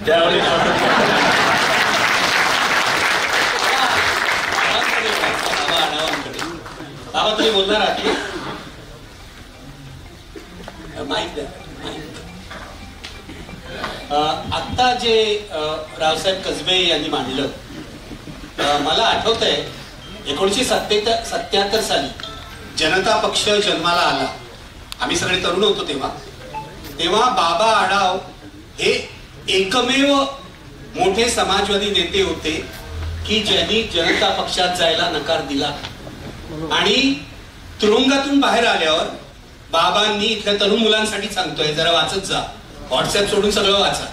त्यावेळी तुम्ही बोलणार आहात आत्ता जे रावसाहेब कसबे यांनी मांडलं, मला आठवत आहे 1977 साली जनता पक्ष जन्माला आला, आम्ही सगळे तरुण होतो तेव्हा बाबा आढाव हे एकमेव मोठे समाजवादी नेते होते की ज्यांनी जनता पक्षात जायला नकार दिला. आणि तुरुंगातून बाहेर आल्यावर बाबांनी इथल्या तरुण मुलांसाठी सांगतोय, जरा वाचत जा, व्हॉट्सअप सोडून सगळं वाचा.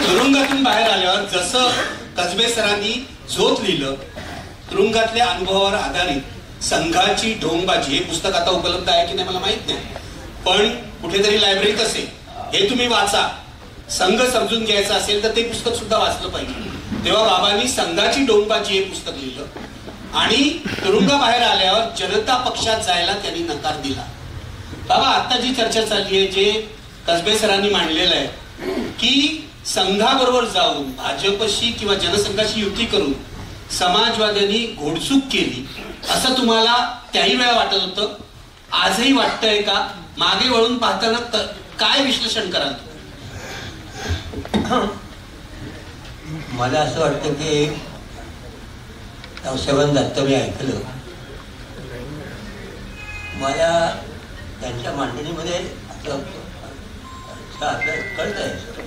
तुरुंगातून बाहेर आल्यावर जसं कसबे सरांनी झोत लिहिलं, तुरुंगातल्या अनुभवावर आधारित संघाची ढोंगबाजी, हे पुस्तक आता उपलब्ध आहे की नाही मला माहित नाही, पण कुठेतरी लायब्ररीत असेल, हे तुम्ही वाचा. संघ समजून घ्यायचा असेल तर ते पुस्तक सुद्धा वाचलं पाहिजे. तेव्हा बाबांनी संघाची ढोंगबाजी हे पुस्तक लिहिलं आणि तुरुंगाबाहेर आल्यावर जनता पक्षात जायला त्यांनी नकार दिला. बाबा आता जी चर्चा चालली आहे, जे कसबे सरांनी मांडलेलं आहे की संघाबरोबर जाऊन भाजपशी किंवा जनसंघाशी युती करून समाजवाद्यांनी घोडचूक केली, असं तुम्हाला त्याही वेळा वाटत होतं, आजही वाटतंय का? मागे वळून पाहताना काय विश्लेषण कराल? मला असं वाटतं की रावसाहेबांचं दत्त मी ऐकलं, मला त्यांच्या मांडणीमध्ये आपल्याला कळत आहे.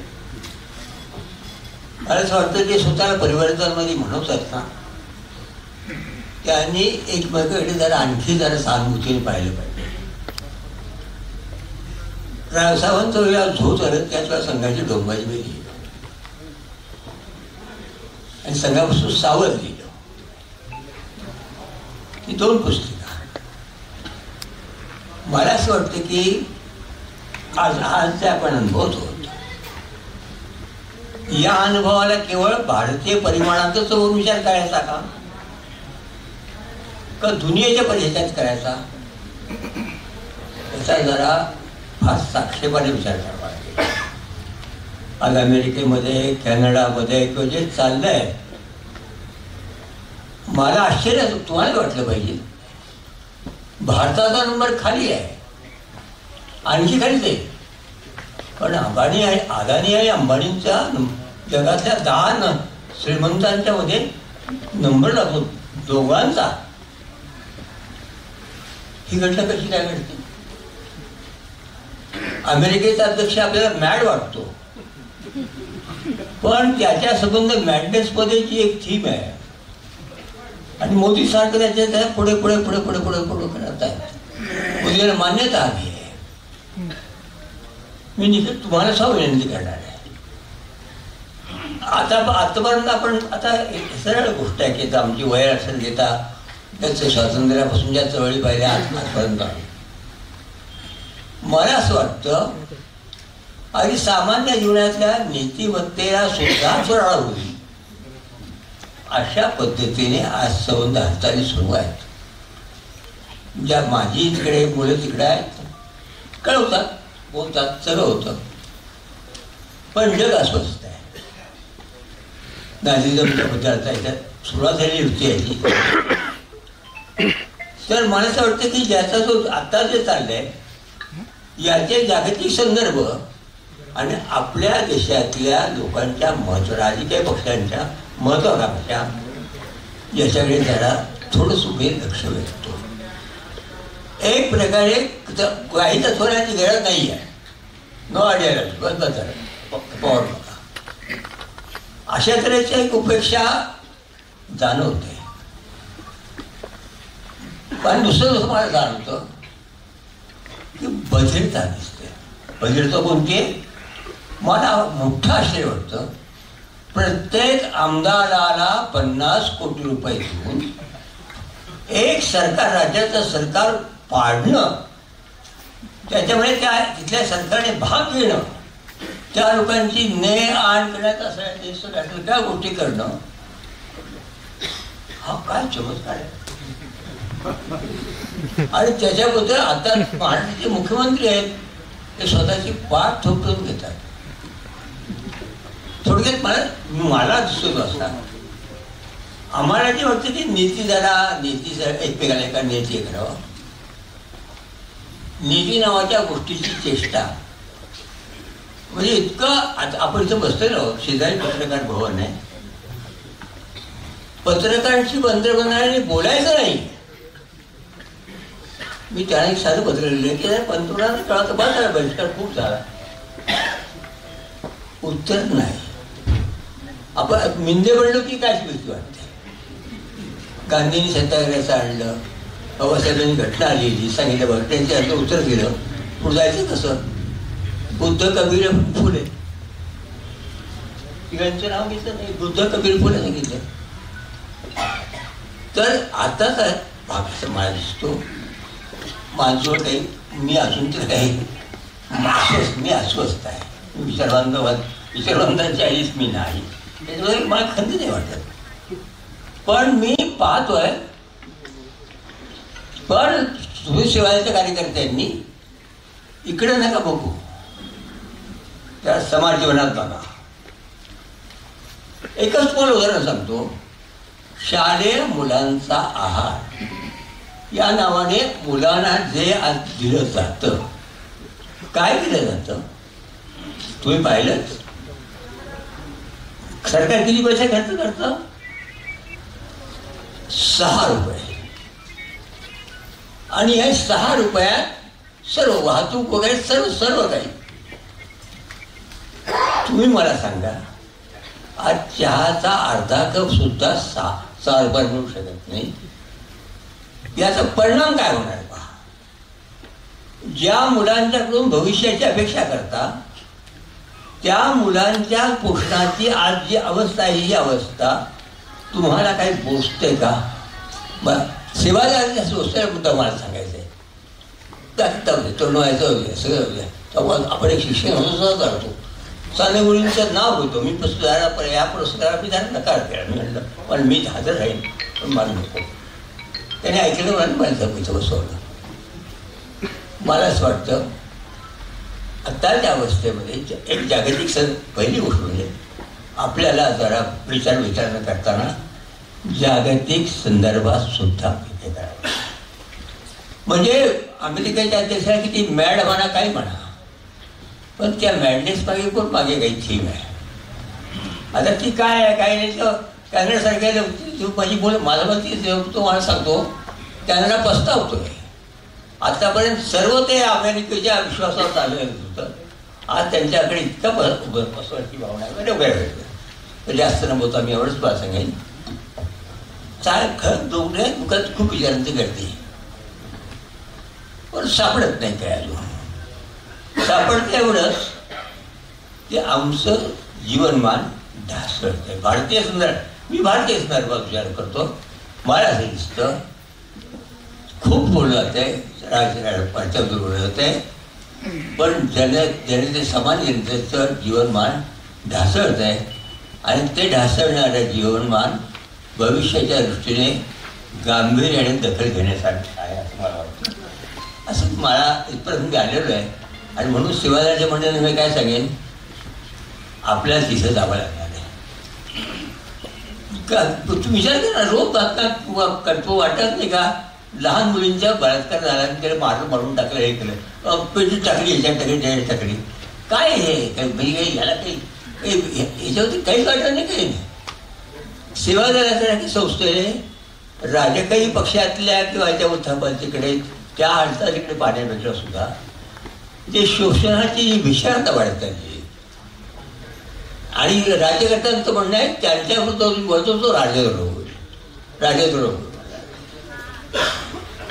मला असं वाटतं की स्वतःला परिवर्तनामध्ये म्हणवतात ना, त्यांनी एकमेकांकडे जरा आणखी जरा सहानुभूतीने पाहिलं पाहिजे. रावसाहेबांचं वेळा झोत आलं त्याच संघाची ढोंबाजी वेगळी आणि संघापासून सावध लिहिलं, ही 2 पुस्तकं. मला असं वाटतं की आज जे आपण अनुभवत आहोत, या अनुभवाला केवळ भारतीय परिमाणातच विचार करायचा का दुनियेच्या परिचयात करायचा, याचा जरा फार साक्षेपाने विचार करावा लागेल. आज अमेरिकेमध्ये, कॅनडामध्ये किंवा जे चाललंय, मला आश्चर्य तुम्हाला वाटलं पाहिजे, भारताचा नंबर खाली आहे, आणखी खाली जाईल. पण अदानी आणि अंबानींचा जगातल्या 10 श्रीमंतांच्या मध्ये नंबर लागतो दोघांचा. ही घटना कशी काय घडते? अमेरिकेचा अध्यक्ष आपल्याला मॅड वाटतो, पण त्याच्या संबंध मॅडनेस मध्ये जी एक थीम आहे आणि मोदी सारखं त्याच्या पुढे पुढे पुढे पुढे पुढे पुढे करत आहेत. मोदीला मान्यता हवी आहे. मी निश्चित तुम्हाला सुद्धा विनंती करणार आहे. आतापर्यंत आपण आता सरळ गोष्ट आहे की आमची वय असेल घेता त्याचं स्वातंत्र्यापासून ज्या चळवळी पाहिल्या आजपर्यंत, मला असं वाटतं आणि सामान्य जीवनातल्या नीतिमत्तेला सुद्धा चढाळ होईल अशा पद्धतीने आज संबंध हालचाली सुरू आहेत. ज्या माझी तिकडे मुलं तिकडे आहेत, कळवतात, बोलतात, सगळं होतं, पण जग अस्वस्थ आहे. नाझिझमच्या बद्दल याच्यात सुरुवात झाली होती याची. तर मला असं वाटतं की ज्याचा जो आता जे चाललंय याचे जागतिक संदर्भ आणि आपल्या देशातल्या लोकांच्या राजकीय पक्षांच्या महत्वाकांक्षा याच्याकडे जरा थोडंच उभे लक्ष वेधतो. एक प्रकारे काही तत्वाची गरज नाही आहे, नो आयडिया पॉवर नका, अशा तऱ्हेची एक उपेक्षा जाणवते. पण दुसरं मला जाणवतं की बधिरता दिसते. बधिरता कोणती आहे? मला मोठं आश्चर्य वाटतं, प्रत्येक आमदाराला 50 कोटी रुपये देऊन एक सरकार, राज्याचं सरकार पाडणं, त्याच्यामुळे त्या तिथल्या सरकारने भाग घेणं, त्या लोकांची ने आण करण्यात त्या गोष्टी करणं, हा काय चमत्कार आहे. आणि त्याच्याबद्दल आता महाराष्ट्राचे मुख्यमंत्री आहेत ते स्वतःची पाठ थोपटून घेतात. थोडक्यात मला दिसतो असा आम्हाला जे वाटतं की नीती एकमेकाला एका नीती करावं, नीती नावाच्या गोष्टीची चेष्टा म्हणजे इतकं. आता आपण इथं बसलेलो, शेजारी पत्रकार भवन आहे, पत्रकारांशी पंतप्रधानांनी बोलायचं नाही मी त्याला एक साधं पत्र लिहिलं की पंतप्रधान कळत बस झाला, बहिष्कार खूप झाला. उत्तर नाही. आपण मिंदे म्हणलो की काय भीती वाटते. गांधींनी सत्याग्रहाचं आणलं, बाबासाहेबांनी घटना लिहिली, सांगितलं बघ, त्यांच्या अर्थ उत्तर दिलं. पुढे जायचं कसं? बुद्ध, कबीर, फुले, तिघांचं नाव घेतलं नाही. बुद्ध, कबीर, फुले सांगितलं. तर आता काय भाग समाज दिसतो माझं काही, मी अजून तर काही मी अस्वस्थ आहे. विचारवंतांची आईच मी नाही, त्याच्यामुळे मला खंत नाही वाटत. पण मी पाहतोय, पण सुरेश शिवाजीच्या कार्यकर्त्यांनी इकडे नका बघू, त्या समाज जीवनात बघा. एकच पण उदाहरण सांगतो. शालेय मुलांचा आहार या नावाने मुलांना जे आज दिलं जातं, काय दिलं जातं तुम्ही पाहिलंच. सरकार किती पैसे खर्च करतं? 6 रुपये. आणि या 6 रुपयात सर्व वाहतूक वगैरे सर्व काही. तुम्ही मला सांगा, आज चहाचा अर्धा कप सुद्धा 6 रुपये मिळू शकत नाही. याचा परिणाम काय होणार पहा. ज्या मुलांच्याकडून भविष्याची अपेक्षा करता त्या मुलांच्या पोषणाची आज जी अवस्था आहे, ही अवस्था तुम्हाला काही पोचते का? सेवादाराच्या सोसायटीचा मुद्दा मला सांगायचा आहे. तरुणाचं सगळं आपण एक शिक्षण सुद्धा करतो. साने मुलींचं नाव घेतो. मी पुस्तकाला या पुरस्काराला मी त्यांना नकार केला. मी म्हटलं पण मी हजर राहीन, पण मला नको. त्याने ऐकलं म्हणून माझं पैसे बसवलं. मला असं वाटतं आत्ताच्या अवस्थेमध्ये एक जागतिक पहिली गोष्ट म्हणजे आपल्याला जरा विचारणा करताना जागतिक संदर्भात सुद्धा हे करावं. म्हणजे अमेरिकेच्या अध्यक्षाला किती मॅड म्हणा काही म्हणा, पण त्या मॅडनेस मागे कोण मागे काही थीम आहे. आता ती काय आहे काय नाही तर कॅनडासारख्या माझी माझं मत तो मला सांगतो कॅनडा पस्तावतोय. आतापर्यंत सर्व ते अमेरिकेच्या विश्वासावर चालू होतं. आज त्यांच्याकडे इतका पसवाची भावना आहे म्हणजे वगैरे जास्त नव्हतं. मी एवढंच मला सांगेन. दुःखात खूप विचारांची गर्दी, पण सापडत नाही काय अजून. सापडतं एवढंच की आमचं जीवनमान ढासळतंय. भारतीय संदर्भात मी भारतीय संदर्भात विचार करतो. मला असं दिसतं खूप बोललं जातंय, राजकारणाच्या बोललं जातंय, पण जनते समान जनतेचं जीवनमान ढासळत आहे. आणि ते ढासळणारं जीवनमान भविष्याच्या दृष्टीने गांभीर्याने दखल घेण्यासाठी आहे असं मला वाटतं. असं मला इथपर्यंत आलेलो आहे. आणि म्हणून सेवादाराच्या मंडळाने मी काय सांगेन, आपल्याला तिथं जावं लागणार आहे. तुम्ही विचार करा, रोज बातम्या करतो वाटत नाही का लहान मुलींच्या बलात्कार झाला, त्याला मारून टाकलं, हे केलं, पेटी टाकली, ह्याच्यात टाकली, त्याच्यात टाकली. काय हे म्हणजे काही याला काही याच्यावरती काहीच वाटत नाही. काही नाही. सेवादलासारख्या संस्थेने राजकीय पक्षातल्या किंवा त्या उत्थापतीकडे त्या हालचालीकडे पाहण्यापेक्षा सुद्धा जे शोषणाची जी विषारता वाढत चालली आणि राज्यकर्त्यांचं म्हणणं आहे त्यांच्याबद्दल बोलतो तो राजद्रोह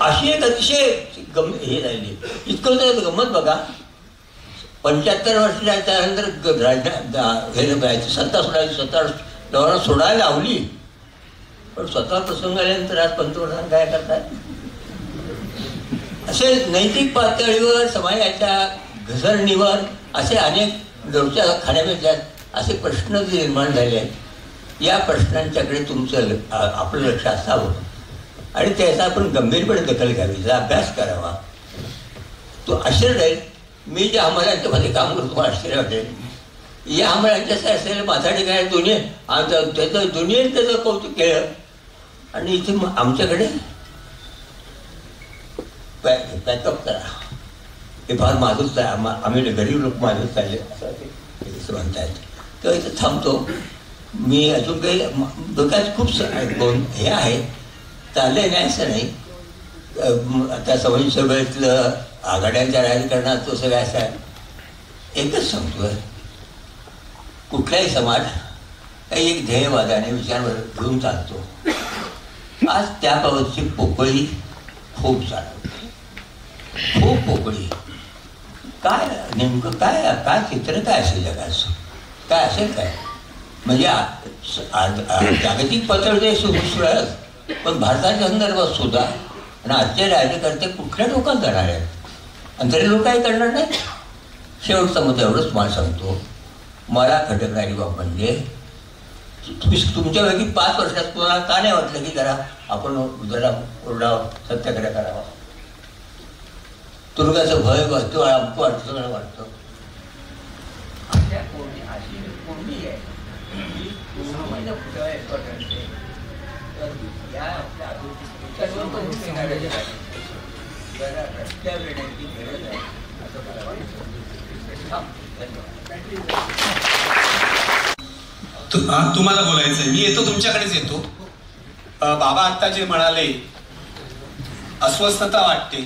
अशी एक अतिशय हे राहिली. इतकं तर गंमत बघा. 75 वर्षाच्या त्यानंतर सत्ता सोडायला लावली, पण स्वतः प्रसंग आल्यानंतर आज पंतप्रधान काय करतात. असे नैतिक पातळीवर समाजाच्या घसरणीवर असे अनेक रोजच्या खाण्यापेक्षा असे प्रश्न जे निर्माण झाले आहेत, या प्रश्नांच्याकडे तुमचं आपलं लक्ष असावं आणि त्याचा आपण गंभीरपणे दखल घ्यावी, त्याचा अभ्यास करावा. तो आश्चर्य राहील. मी ज्या हमालांच्यामध्ये काम करतो आश्चर्य वाटेल. या हमालांच्या असलेल्या माझ्या ठिकाणी त्याचं दुनियेत त्याचं कौतुक केलं आणि इथे आमच्याकडे पॅकअप करा, हे फार माझंच आहे, आम्ही गरीब लोक माझंच चालले असं म्हणतायत. तर इथं थांबतो मी. अजून काही डोक्यात खूप हे आहे, चाललंय नाही असं नाही. आता सभेतलं आघाड्यांच्या राजकारणात तो सगळं असा एकच सांगतोय, कुठलाही समाज एक ध्येयवादाने विचार घेऊन चालतो. आज त्याबाबतची पोकळी खूप चालवते, खूप पोकळी. काय नेमकं काय काय चित्र काय असेल जगाचं, काय असेल काय म्हणजे जागतिक पातळीवर सुरू, पण भारताच्या संदर्भात सुद्धा आणि आजचे राज्यकर्ते कुठल्या लोकात जाणार आहेत आणि तरी लोक काही करणार नाहीत. शेवटचं मग एवढंच तुम्हाला सांगतो, मला खटकणारी बाब म्हणजे तुमच्यापैकी 5 वर्षात तुम्हाला का नाही वाटलं की जरा आपण जरा ओरडा सत्याग्रह करावा. तुरुंगाचं भय वाटतो, अमकं वाटतं, सगळं वाटतं. तुम्हाला बोलायचंय, मी येतो, तुमच्याकडेच येतो. बाबा आता जे म्हणाले, अस्वस्थता वाटते,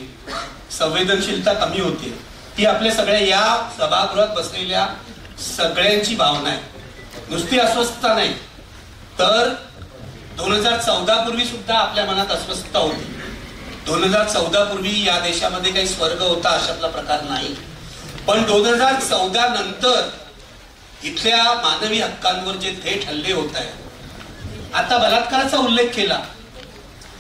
संवेदनशीलता कमी होते, ती आपल्या सगळ्या या सभागृहात बसलेल्या सगळ्यांची भावना आहे. नुसती अस्वस्थता नाही तर 2014 पूर्वी सुद्धा आपल्या मनात अस्वस्थता होती. 2014 पूर्वी या देशामध्ये काही स्वर्ग होता अशातला प्रकार नाही, पण 2014 नंतर इथल्या मानवी हक्कांवर जे थेट हल्ले होत आहेत. आता बलात्काराचा उल्लेख केला,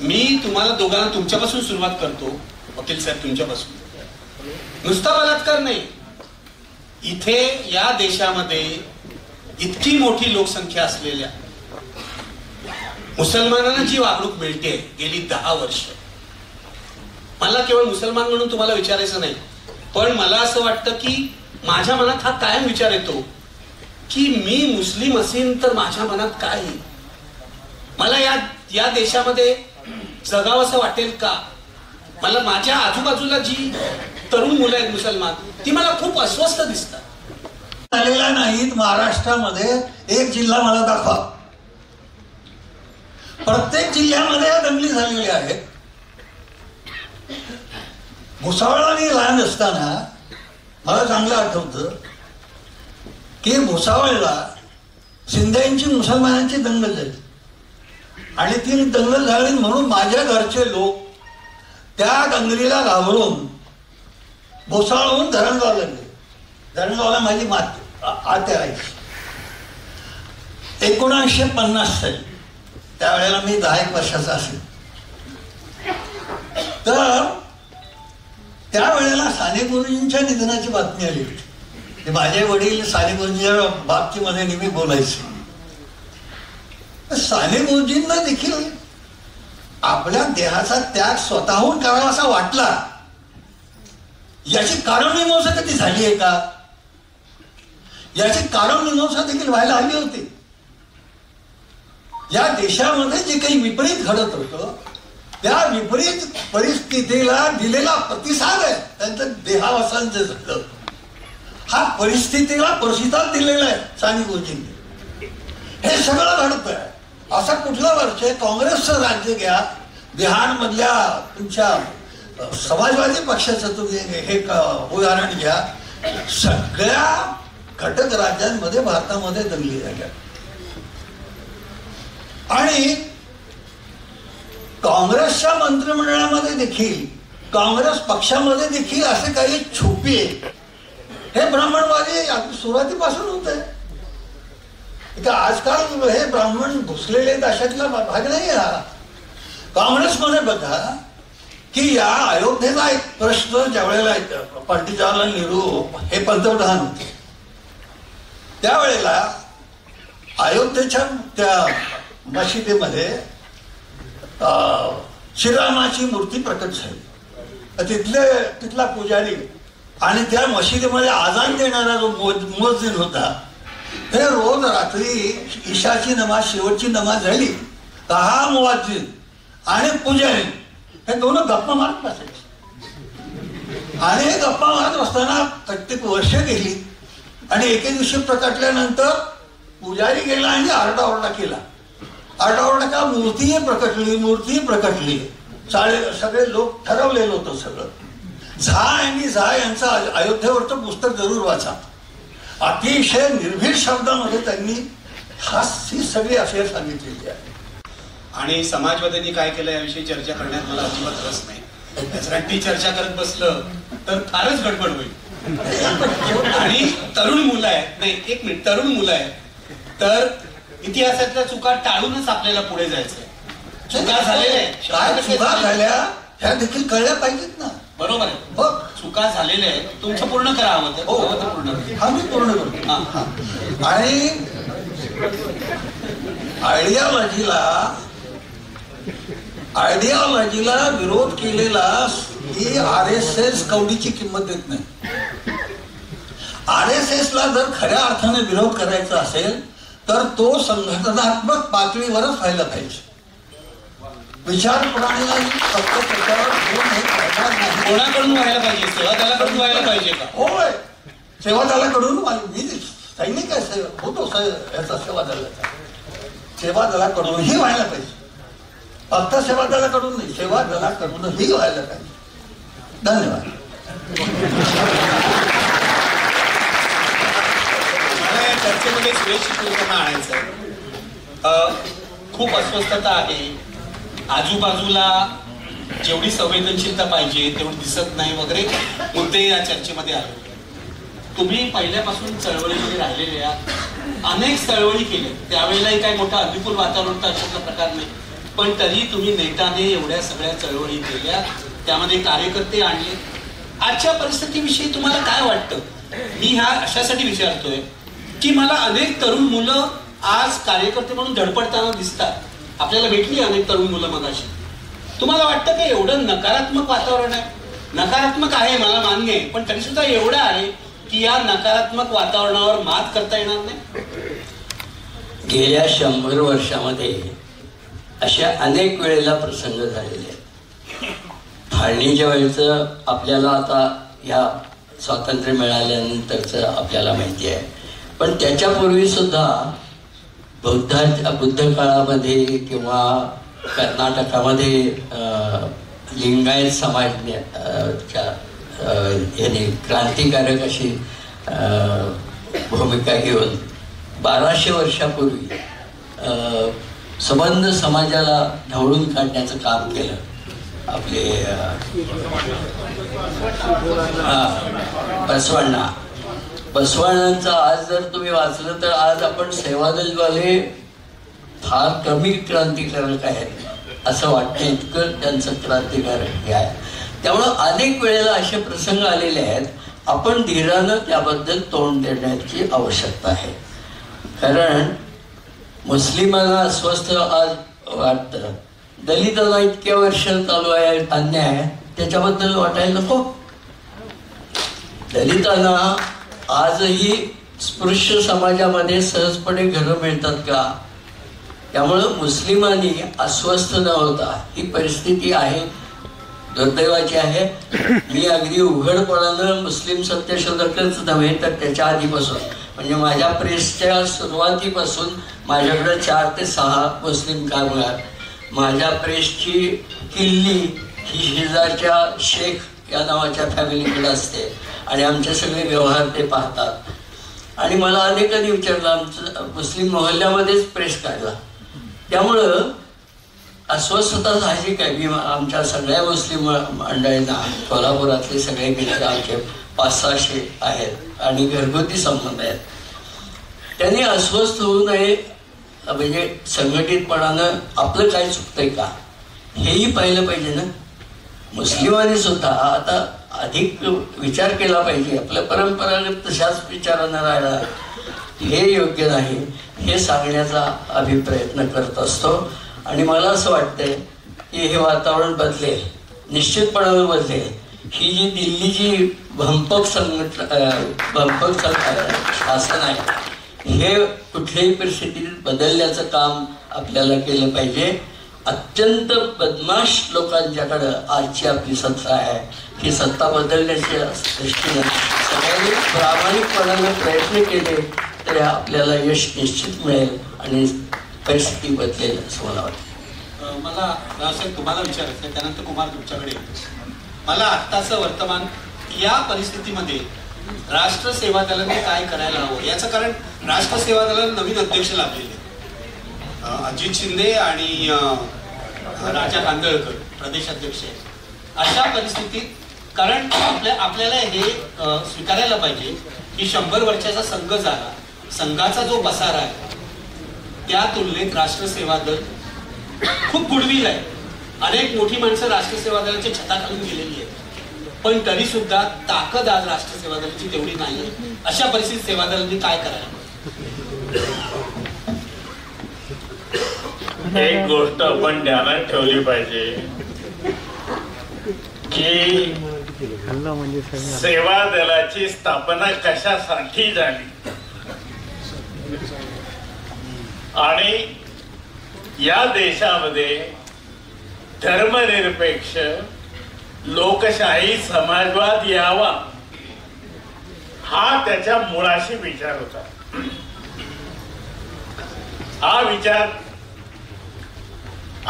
मी तुम्हाला दोघांना तुमच्यापासून सुरुवात करतो. वकील साहेब तुमच्यापासून, नुसता बलात्कार नाही, इथे या देशामध्ये इतकी मोठी लोकसंख्या असलेल्या मुसलमानांना जी वागणूक मिळते गेली 10 वर्ष, मला केवळ मुसलमान म्हणून तुम्हाला विचारायचं नाही, पण मला असं वाटतं की माझ्या मनात हा कायम विचार येतो की मी मुस्लिम असेन तर माझ्या मनात काय, मला या देशामध्ये जगावं असं वाटेल का. मला माझ्या आजूबाजूला जी तरुण मुलं आहेत मुसलमान, ती मला खूप अस्वस्थ दिसतात. झालेल्या नाहीत. महाराष्ट्रामध्ये एक जिल्हा मला दाखवा, प्रत्येक जिल्ह्यामध्ये दंगली झालेल्या आहेत. भुसावळाने लहान असताना मला चांगलं आठवतं की भुसावळला शिंदेची मुसलमानांची दंगल झाली आणि ती दंगल झाली म्हणून माझ्या घरचे लोक त्या दंगलीला घाबरून भुसावळहून धरणगावला गेले. धरणगावला माझी आत्या राहायची. 1950 साली, त्यावेळेला मी 10 वर्षाचा असेल. तर त्यावेळेला साने गुरुजींच्या निधनाची बातमी आली होती. माझे वडील साने गुरुजींच्या बाबतीमध्ये नेहमी बोलायचे. साने गुरुजींना देखील आपल्या देहाचा त्याग स्वतःहून करावा असा वाटला. याची कारणमीमांसा कधी झाली आहे का? याची कारणमीमांसा देखील व्हायला हवी होती. या देशामध्ये जे काही विपरीत घडत होतं त्या विपरीत परिस्थितीला दिलेला प्रतिसाद आहे त्यांचं देहावसानचं झालं. हा परिस्थितीला प्रतिसाद दिलेला आहे साने गुरुजींनी. हे सगळं घडतंय. असं कुठलं वर्ष आहे? काँग्रेसचं राज्य घ्या, बिहारमधल्या तुमच्या समाजवादी पक्षाचं तुम्ही हे उदाहरण घ्या. सगळ्या घटक राज्यांमध्ये भारतामध्ये दंगली झाल्या आणि काँग्रेसच्या मंत्रिमंडळामध्ये देखील, काँग्रेस पक्षामध्ये देखील असे काही छुपे हे ब्राह्मणवादी सुरुवातीपासून होत आहे. आजकाल हे ब्राह्मण घुसलेले अशातला भाग नाही. हा काँग्रेसमध्ये बघा की या अयोध्येचा एक प्रश्न ज्या वेळेला पंडित जवाहरलाल नेहरू हे पंतप्रधान होते त्यावेळेला अयोध्येच्या त्या मशिदीमध्ये श्रीरामाची मूर्ती प्रकट झाली. तिथला पुजारी आणि त्या मशिदीमध्ये आजान देणारा जो मुअज्जिन होता हे रोज रात्री ईशाची नमाज, शेवटची नमाज झाली तर हा मुअज्जिन आणि पुजारी हे दोन गप्पा मारत बसायचे आणि हे गप्पा मारत असताना प्रत्येक वर्ष गेली आणि एके दिवशी प्रकटल्यानंतर पुजारी गेला आणि आरडाओरडा केला. आरडाओरडा का मूर्ती प्रकटली, मूर्ती प्रकटली. सगळे लोक ठरवलेलं होतं सगळं. झा आणि झा यांचं अयोध्येवरचं पुस्तक जरूर वाचा. अतिशय निर्भीड शब्दामध्ये त्यांनी ही सगळी अफेअर सांगितलेली आहे. आणि समाजवाद्यांनी काय केलं याविषयी चर्चा करण्यात मला अजिबात रस नाही. कारण ती चर्चा करत बसलं तर फारच गडबड होईल. आणि तरुण मुलं आहेत, नाही एक मिनिट, तरुण मुलं आहेत तर इतिहासातल्या चुका टाळूनच आपल्याला पुढे जायचंय. चुका झाल्या ह्या देखील कळल्या पाहिजेत ना. बरोबर आहे. बघ चुका झालेल्या आहेत, तुमचं पूर्ण करा हवं तर पूर्ण हा मी पूर्ण करतो. आणि आयडिओलॉजीला विरोध केलेला ही RSS कवडीची किंमत देत नाही. RSS ला जर खऱ्या अर्थाने विरोध करायचा असेल तर तो संघटनात्मक पातळीवरच व्हायला पाहिजे. विचार प्रणालीला फक्त त्याच्यावर कोणाकडून व्हायला पाहिजे? सेवा दलाकडून व्हायला पाहिजे का? होय, सेवा दलाकडून. मी सैनिक आहे, होतो याचा सेवा दलाचा. सेवा दलाकडूनही व्हायला पाहिजे. फक्त सेवा दलाकडून नाही, सेवा दलाकडूनही व्हायला पाहिजे. धन्यवाद. मला या चर्चेमध्ये सुरेश शिपूरकरांना आणायचं. खूप अस्वस्थता आहे, आजूबाजूला जेवढी संवेदनशीलता पाहिजे तेवढी दिसत नाही वगैरे मुद्दे या चर्चेमध्ये आले. तुम्ही पहिल्यापासून चळवळीमध्ये राहिलेले आहात, अनेक चळवळी केल्या, त्यावेळेलाही काही मोठा अनुकूल वातावरण तर अशातला प्रकार नाही, पण तरी तुम्ही नेटाने एवढ्या सगळ्या चळवळी केल्या, त्यामध्ये कार्यकर्ते आणले. आजच्या परिस्थितीविषयी तुम्हाला काय वाटतं? मी ह्या अशासाठी विचारतोय की मला अनेक तरुण मुलं आज कार्यकर्ते म्हणून धडपडताना दिसतात. आपल्याला भेटली अनेक तरुण मुलं मगाशी. तुम्हाला वाटतं की एवढं नकारात्मक वातावरण आहे? नकारात्मक आहे, मला मान्य आहे, पण तरी सुद्धा एवढं आहे की या नकारात्मक वातावरणावर मात करता येणार नाही? गेल्या 100 वर्षामध्ये अशा अनेक वेळेला प्रसंग झालेले आहेत. फाळणीच्या वेळेचं आपल्याला आता या स्वातंत्र्य मिळाल्यानंतरचं आपल्याला माहिती आहे, पण त्याच्यापूर्वी सुद्धा बुद्ध काळामध्ये किंवा कर्नाटकामध्ये लिंगायत समाजाच्या याने क्रांतिकारक अशी भूमिका घेऊन 1200 वर्षापूर्वी संबंध समाजाला ढवळून काढण्याचं काम केलं आपले बसवांचं. आज जर तुम्ही वाचलं तर आज आपण सेवादलवाले फार कमी क्रांतिकारक आहेत असं वाटतं, इतकं त्यांचं क्रांतिकारक हे आहे. त्यामुळं अनेक वेळेला असे प्रसंग आलेले आहेत. आपण धीरानं त्याबद्दल तोंड देण्याची आवश्यकता आहे. कारण मुस्लिमांना अस्वस्थ आज वाटतं, दलितांना इतक्या वर्ष चालू आहे अन्याय, त्याच्याबद्दल वाटायला नको. दलितांना आजही स्पृश्य समाजामध्ये सहजपणे घरं मिळतात का? त्यामुळं मुस्लिमांनी अस्वस्थ न होता, ही परिस्थिती आहे, दुर्दैवाची आहे. मी अगदी उघडपणानं मुस्लिम सत्यशोधकच नव्हे तर त्याच्या आधीपासून, म्हणजे माझ्या प्रेसच्या सुरुवातीपासून माझ्याकडे 4 ते 6 मुस्लिम कामगार, माझ्या प्रेसची किल्ली ही शेजारच्या शेख या नावाच्या फॅमिलीकडे असते आणि आमचे सगळे व्यवहार ते पाहतात. आणि मला अनेकांनी विचारलं, आमचं मुस्लिम मोहल्ल्यामध्येच प्रेस काढला. त्यामुळं अस्वस्थता साहजिक आहे. मी आमच्या सगळ्या मुस्लिम मंडळींना, कोल्हापुरातले सगळे मित्र आमचे 500-600 आहेत आणि घरगुती संबंध आहेत, त्यांनी अस्वस्थ होऊ नये. म्हणजे संघटितपणानं आपलं काय चुकतंय का हेही पाहिलं पाहिजे ना. मुस्लिमांनी सुद्धा आता अधिक विचार केला पाहिजे. आपल्या परंपरागत तशाच विचारांना राहायला हे योग्य नाही, हे सांगण्याचा आम्ही प्रयत्न करत असतो. आणि मला असं वाटतंय की हे वातावरण बदलेल, निश्चितपणानं बदलेल. ही जी दिल्लीची भंपक शासन आहे, हे कुठल्याही परिस्थितीत बदलण्याचं काम आपल्याला केलं पाहिजे. अत्यंत बदमाश लोकांच्याकडं आजची आपली सत्ता आहे, ही सत्ता बदलण्याच्या दृष्टीनं सगळ्यांनी प्रामाणिकपणाने प्रयत्न केले तर आपल्याला यश निश्चित मिळेल आणि परिस्थिती बदलेल असं मला वाटतं. मला रावसाहेब तुम्हाला विचारायचं आहे, त्यानंतर कुमार तुमच्याकडे येतो. मला आत्ताचं वर्तमान या परिस्थितीमध्ये राष्ट्र सेवा दलाने काय करायला हवं याचं, कारण राष्ट्र सेवा दलाने नवीन अध्यक्ष लाभलेले अजित शिंदे आणि राजा कांदळकर प्रदेश अध्यक्ष आहे. अशा परिस्थितीत कारण आपल्याला हे स्वीकारायला पाहिजे की 100 वर्षाचा संघ झाला, संघाचा जो बसारा आहे त्या तुलनेत राष्ट्र सेवा दल खूप गुडविल आहे. अनेक मोठी माणसं राष्ट्र सेवा दलाच्या छताखालून गेलेली आहेत, पण तरी सुद्धा ताकद आज राष्ट्र सेवा दलाची तेवढी नाही. अशा परिस्थितीत सेवा दलांनी काय करायला? एक गोष्ट आपण ध्यानात ठेवली पाहिजे की सेवा दलाची स्थापना कशासाठी झाली आणि या देशामध्ये धर्मनिरपेक्ष लोकशाही समाजवाद यावा हा त्याच्या मुळाशी विचार होता. हा विचार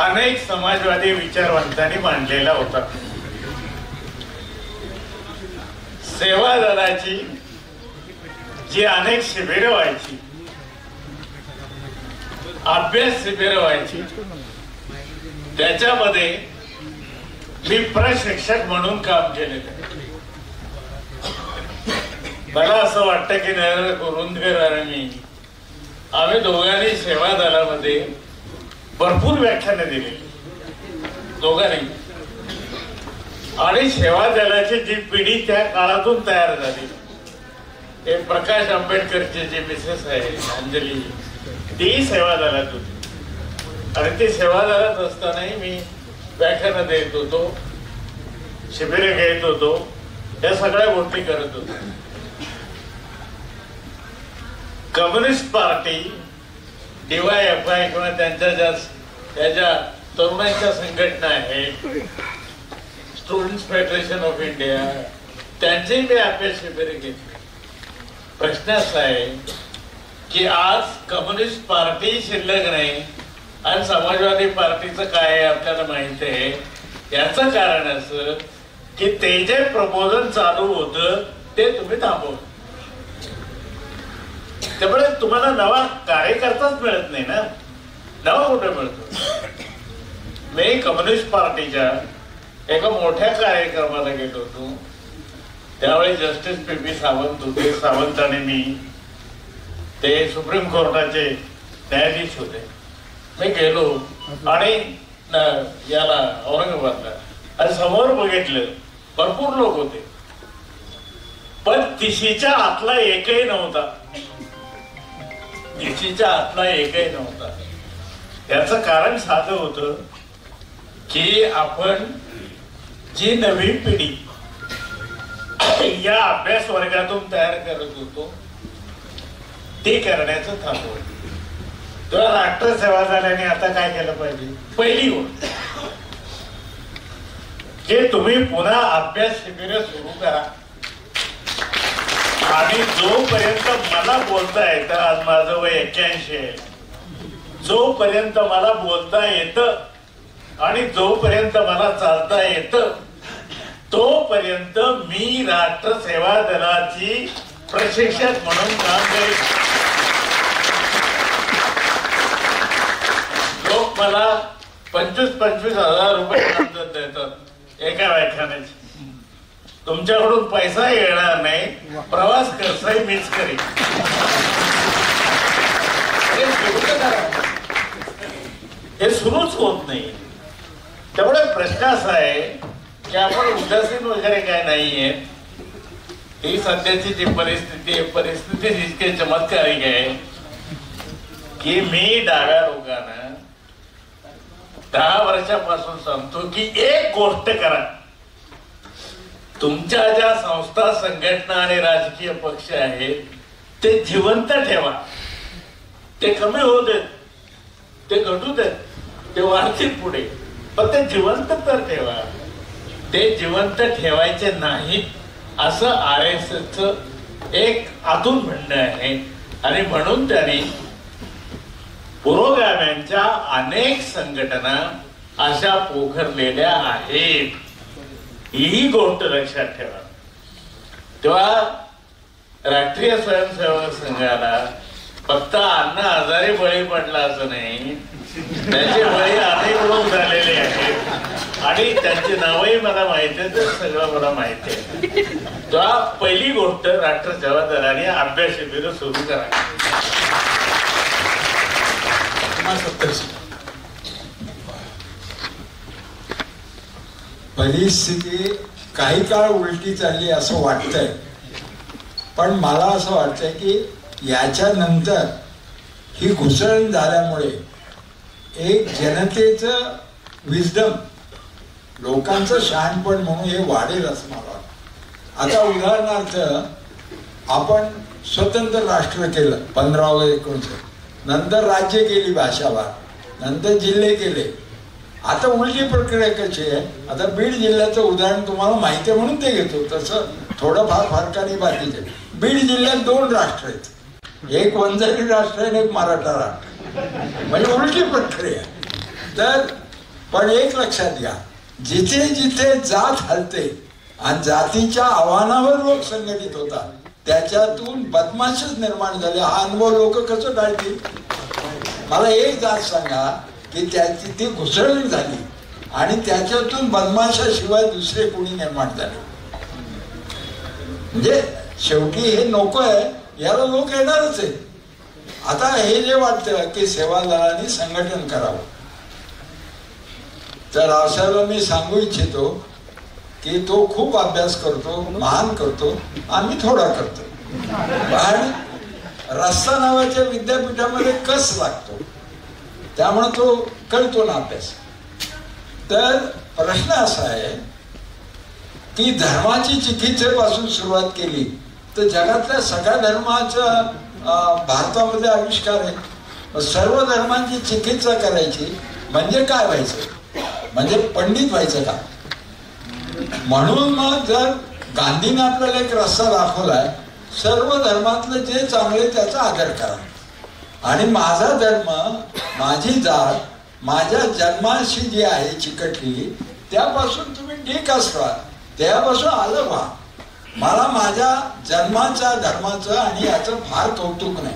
अनेक समाजवादी विचारवंतांनी मांडलेला होता. सेवा दलाची जी अनेक शिबिरं व्हायची, अभ्यास शिबिरं व्हायची, त्याच्यामध्ये मी प्रशिक्षक म्हणून काम केलेलं. मला असं वाटतं की नरेंद्र कुरुंदकर आणि मी आम्ही दोघांनी सेवा दलामध्ये भरपूर व्याख्यानं दिली, दोघांनी. आणि सेवा दलाची जी पिढी त्या काळातून तयार झाली, हे प्रकाश आंबेडकरची जी मिसेस आहे अंजली, ती सेवा दलात होती. आणि ती सेवा दलात असतानाही मी व्याख्यानं देत होतो, शिबिरे घेत होतो, या सगळ्या गोष्टी करत होतो. कम्युनिस्ट पार्टी DYFI किंवा त्याच्या तरुणांच्या संघटना आहेत, स्टुडंट्स फेडरेशन ऑफ इंडिया, त्यांची मी अभ्यास शिबिरे घेतली. प्रश्न असा आहे की आज कम्युनिस्ट पार्टी शिल्लक नाही आणि समाजवादी पार्टीचं काय आहे आपल्याला माहित आहे. याचं कारण असं की ते जे प्रबोधन चालू होतं ते तुम्ही थांबवलं, त्यामुळे तुम्हाला नवा कार्यकर्ताच मिळत नाही ना. नवा कुठे मिळतो? मी कम्युनिस्ट पार्टीच्या एका मोठ्या कार्यक्रमाला गेलो होतो. त्यावेळी जस्टिस PP सावंत होते. सावंत आणि मी, ते सुप्रीम कोर्टाचे न्यायाधीश होते. मी गेलो आणि याला औरंगाबादला, आणि समोर बघितलं भरपूर लोक होते, पण तिशीच्या आतला एकही नव्हता. तिशीच्या आतला एकही नव्हता. याचं कारण साधं होतं की आपण जी नवी पिढी या अभ्यास वर्गातून तयार करत होतो ते करण्याचं थांबवलं. तेव्हा राष्ट्र सेवा दलाने आता काय केलं पाहिजे? पहिली गोष्ट की तुम्ही पुन्हा अभ्यास शिबिर सुरू करा. आणि जोपर्यंत मला बोलता येतं, आज माझं वय 81 आहे, जोपर्यंत मला बोलता येतं आणि जोपर्यंत मला चालता येतं तोपर्यंत मी राष्ट्र सेवा दलाची प्रशिक्षक म्हणून काम करेन. लोक मला 25-25 हजार रुपये देतात एका व्याख्यानाची. तुमच्याकडून पैसा येणार नाही, प्रवास खर्चही मीच करेन. हे सुरूच होत नाही. त्यामुळे प्रश्न असा आहे की आपण उदासीन वगैरे काय नाहीये. ही सध्याची जी परिस्थिती इतकी चमत्कारिक आहे की मी डाव्या लोकांना 10 वर्षापासून सांगतो की एक गोष्ट करा, तुमच्या ज्या संस्था, संघटना आणि राजकीय पक्ष आहेत ते जिवंत ठेवा. ते कमी होऊ देत, ते घटू देत, ते वाढतील पुढे, पण ते जिवंत तर ठेवा. ते जिवंत ठेवायचे नाहीत असं RSSचं एक आतून म्हणणं आहे. आणि म्हणून त्यांनी पुरोगाम्यांच्या अनेक संघटना अशा पोखरलेल्या आहेत, ही गोष्ट लक्षात ठेवा. तेव्हा राष्ट्रीय स्वयंसेवक संघाला फक्त अण्णा हजारे बळी पडला असं नाही, त्याचे बळी अनेक लोक झालेले आहेत आणि त्यांची नावही मला माहिती आहे, तर सगळं मला माहिती आहे. तेव्हा पहिली गोष्ट राष्ट्र सेवा दलाने अभ्यास शिबिर सुरू करा. परिस्थिती काही काळ उलटी चालली असं वाटतंय, पण मला असं वाटतंय की याच्यानंतर ही घुसळण झाल्यामुळे एक जनतेचं विजडम, लोकांचं शहाणपण म्हणून हे वाढेल असं मला वाटतं. आता उदाहरणार्थ आपण स्वतंत्र राष्ट्र केलं 15 ऑगस्ट 19, नंतर राज्य केली भाषावार, नंतर जिल्हे केले. आता उलटी प्रक्रिया कशी आहे? आता बीड जिल्ह्याचं उदाहरण तुम्हाला माहिती आहे म्हणून ते घेतो, तसं थोडंफार फरकाने बाकीचे. बीड जिल्ह्यात 2 राष्ट्र आहेत, एक वंजारी राष्ट्र आहे, एक मराठा राष्ट्र, म्हणजे उलटी प्रक्रिया. तर पण एक लक्षात घ्या, जिथे जिथे जात हलते आणि जातीच्या आव्हानावर लोक संघटित होतात, त्याच्यातून बदमाशच निर्माण झाले. हा अनुभव लोक कसं टाळतील? मला एक जात सांगा की त्याची ती घुसळण झाली आणि त्याच्यातून बदमाशाशिवाय दुसरे कोणी निर्माण झाले. म्हणजे शेवटी हे नको आहे, याला लोक येणारच आहे. आता हे जे वाटतं की सेवा दलाने संघटन करावं, तर अशाला मी सांगू इच्छितो की तो खूप अभ्यास करतो, महान करतो, आम्ही थोडा करतो. पण रस्ता नावाच्या विद्यापीठामध्ये कस लागतो, त्यामुळे तो कळतो ना अभ्यास. तर प्रश्न असा आहे की धर्माची चिकित्सेपासून सुरुवात केली तर जगातल्या सगळ्या धर्माचा भारतामध्ये आविष्कार आहे. सर्व धर्मांची चिकित्सा करायची म्हणजे काय व्हायचं? म्हणजे पंडित व्हायचं का? म्हणून मग जर गांधीने आपल्याला एक रस्ता दाखवलाय, सर्व धर्मातलं जे चांगले त्याचा आदर करा आणि माझा धर्म, माझी जात, माझ्या जन्माशी जी आहे चिकटली, त्यापासून तुम्ही डिकस्ट व्हा, त्यापासून अलग व्हा. मला माझ्या जन्माच्या धर्माचं आणि याचं फार कौतुक नाही.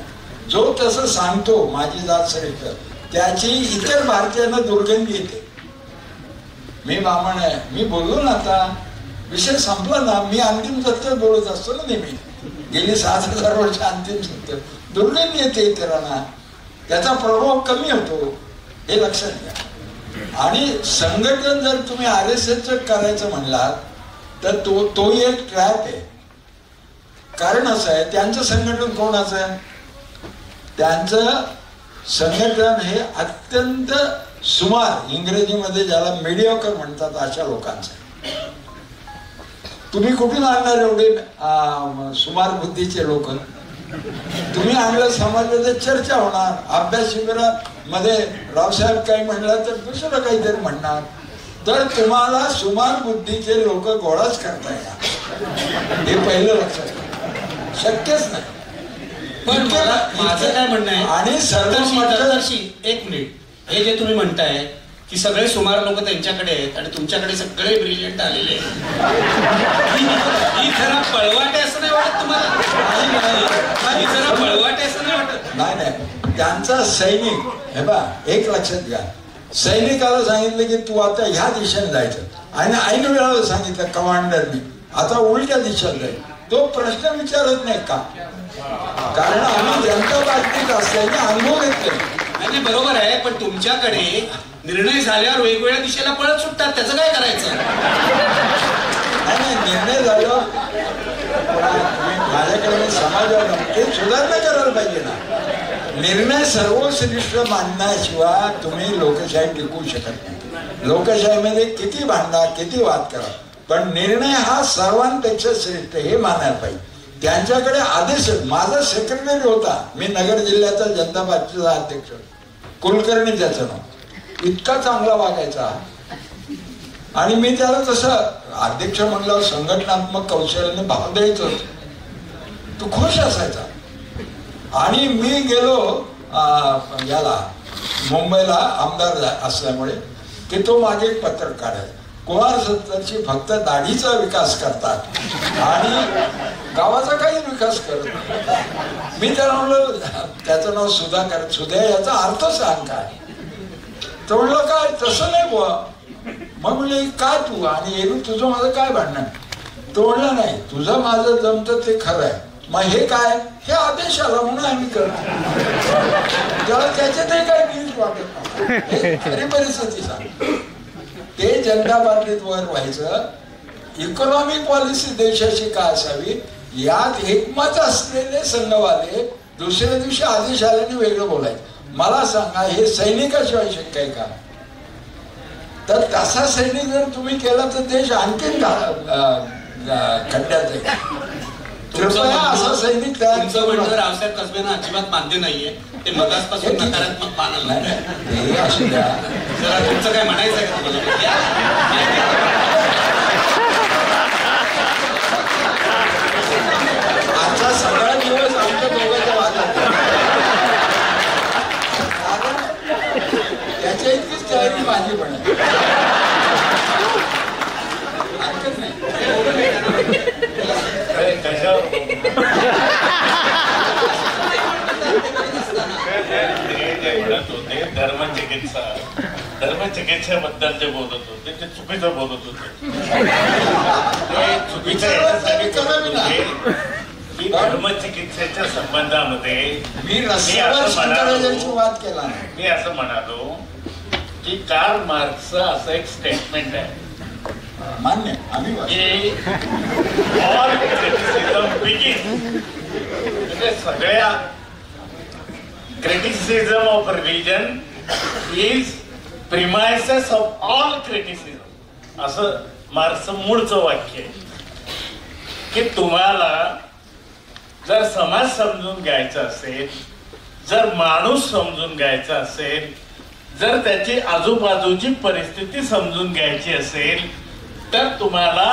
जो तसं सांगतो माझी जात श्रेष्ठ, त्याची इतर भारतीयांना दुर्गंधी येते. मी ब्राह्मण आहे, मी बोललो ना, आता विषय संपला ना. मी अंतिम सत्य बोलत असतो ना नेहमी, गेली 6000 वर्ष अंतिम सत्य. दुर्गंधी येते इतरांना, त्याचा प्रभाव कमी होतो, हे लक्षात घ्या. आणि संघटन जर तुम्ही RSSचं करायचं म्हणलात तर तो एक ट्रॅप आहे. कारण असं आहे, त्यांचं संघटन कोणाचं आहे? त्यांचं संघटन हे अत्यंत सुमार, इंग्रजीमध्ये ज्याला मीडियोकर म्हणतात, अशा लोकांचं. तुम्ही कुठून आणणार एवढे सुमार बुद्धीचे लोक? तुम्ही आणलं, समाजात चर्चा होणार, अभ्यास शिबिरामध्ये रावसाहेब काही म्हणला तर दुसरं काहीतरी म्हणणार, तर तुम्हाला सुमार बुद्धीचे लोक गोळाच करता येणार. हे पहिलं लक्षात घ्या, शक्यच नाही. पण माझं काय म्हणणं आहे, आणि सर्वदर्शी एक मिनिट, हे जे तुम्ही म्हणताय की सगळे सुमार लोक त्यांच्याकडे आहेत आणि तुमच्याकडे सगळे ब्रिलियंट आलेले ही जरा पळवाटे असं नाही वाटत तुम्हाला? ही जरा पळवाटे असं नाही वाटत? नाही, त्यांचा सैनिक, हे बा एक लक्षात घ्या, सैनिकाला सांगितलं की तू आता ह्या दिशेने जायचं आणि ऐन वेळाला सांगितलं कमांडरनी आता उलट्या दिशेने जाईल, तो प्रश्न विचारत नाही का? कारण आम्ही जनता पार्टीत असल्याने अनुभव घेतले. नाही, बरोबर आहे, पण तुमच्याकडे निर्णय झाल्यावर वेगवेगळ्या दिशेला पळत सुटतात, त्याचं काय करायचं? नाही, निर्णय झाल्यावर माझ्याकडे समाजाला ते सुधारणा करायला पाहिजे ना. निर्णय सर्वश्रेष्ठ मानण्याशिवाय तुम्ही लोकशाही टिकवू शकत नाही. लोकशाहीमध्ये किती भांडा, किती वाद करा, पण निर्णय हा सर्वांपेक्षा श्रेष्ठ हे मानायला पाहिजे. त्यांच्याकडे आदेश, माझा सेक्रेटरी होता, मी नगर जिल्ह्याचा जनता पार्टीचा अध्यक्ष, कुलकर्णी त्याचं नाव, इतका चांगला वागायचा. आणि मी त्याला तसं अध्यक्ष म्हणल्यावर संघटनात्मक कौशल्याने भाव द्यायचं होतं, तो खुश असायचा. आणि मी गेलो याला मुंबईला आमदार असल्यामुळे, की तो मागे एक पत्रकार आहे. कुमार सत्तरची फक्त दाढीचा विकास करतात आणि गावाचा काही विकास करत नाही. मी त्याला म्हणलं त्याचं नाव सुधाकर, सुद्या याचा अर्थ सांग काय. तो म्हणलं काय तसं नाही बुवा. मग म्हणले काय तू आणि एरू तुझं माझं काय भांडण. तो म्हणला नाही तुझं माझं जमतं ते खरं आहे, मग हे काय हे आदेश आला म्हणून आम्ही करतो. त्याला त्याच्यातही काही नीट वाटत नाही. खरी परिस्थिती सांग. ते जनता पार्टीत वर व्हायचं. इकॉनॉमिक पॉलिसी देशाची काय असावी यात एकमत असलेले संघवाले दुसऱ्या दिवशी आदेश आल्याने वेगळं बोलायचं. मला सांगा हे सैनिकाशिवाय शक्य आहे का. तर तसा सैनिक जर तुम्ही केला तर देश आणखीन खड्ड्यात आहे. असा सैनिक तयार रावसाहेब कसबेंना अजिबात मान्य नाहीये. ते मगासपासून नकारात्मक मानलं हे असू द्या. जरा तुमचं काय म्हणायचं आहे का तुम्हाला. आजचा सगळा दिवस आमच्या दोघांच्या वादात त्याच्या इतकीच तयारी माझी पण आहे. हरकत नाही. म्हणत होते धर्मचिकित्सेबद्दल जे बोलत होते ते चुकीचं बोलत होते. चुकीचं याच्यासाठी की धर्मचिकित्सेच्या संबंधामध्ये मी असं म्हणालो की कार्ल मार्क्सचं असं एक स्टेटमेंट आहे मान्य की ऑल क्रिटिसिझम बिगिन, म्हणजे सगळ्या criticism of religion is premises of all criticism. असं मार्क्सचं मूळचं वाक्य आहे की तुम्हाला जर समाज समजून घ्यायचा असेल, जर माणूस समजून घ्यायचा असेल, जर त्याची आजूबाजूची परिस्थिती समजून घ्यायची असेल तर तुम्हाला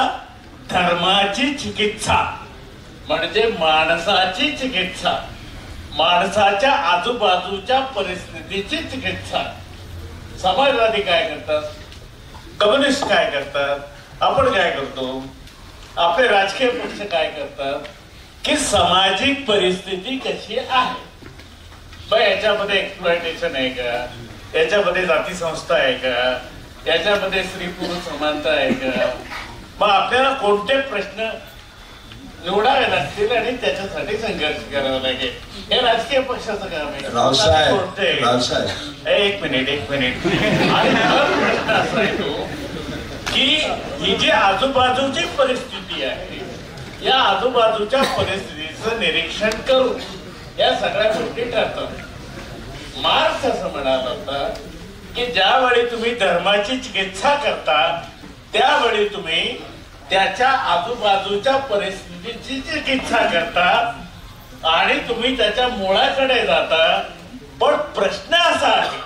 धर्माची चिकित्सा म्हणजे माणसाची चिकित्सा, माणसाच्या आजूबाजूच्या परिस्थितीची चिकित्सा. समाजवादी काय करतात, कम्युनिस्ट काय करतात, आपण काय करतो, आपले राजकीय पक्ष काय करतात की सामाजिक परिस्थिती कशी आहे, मग याच्यामध्ये एक्सप्लॉयटेशन आहे का, याच्यामध्ये जाती संस्था आहे का, याच्यामध्ये स्त्री पुरुष समानता आहे का, मग आपल्याला कोणते प्रश्न निवडावे लागतील आणि त्याच्यासाठी संघर्ष करावा लागेल. हे राजकीय पक्षाचं काम आहे. एक मिनिट आणि प्रश्न असा येतो की ही जी आजूबाजूची परिस्थिती आहे या आजूबाजूच्या परिस्थितीचं निरीक्षण करून या सगळ्या गोष्टी ठरतात. मार्क्स असं म्हणाला होता की ज्यावेळी तुम्ही धर्माची चिकित्सा करता त्यावेळी तुम्ही त्याच्या आजूबाजूच्या परिस्थितीची चिकित्सा करता आणि तुम्ही त्याच्या मुळाकडे जाता. पण प्रश्न असा आहे,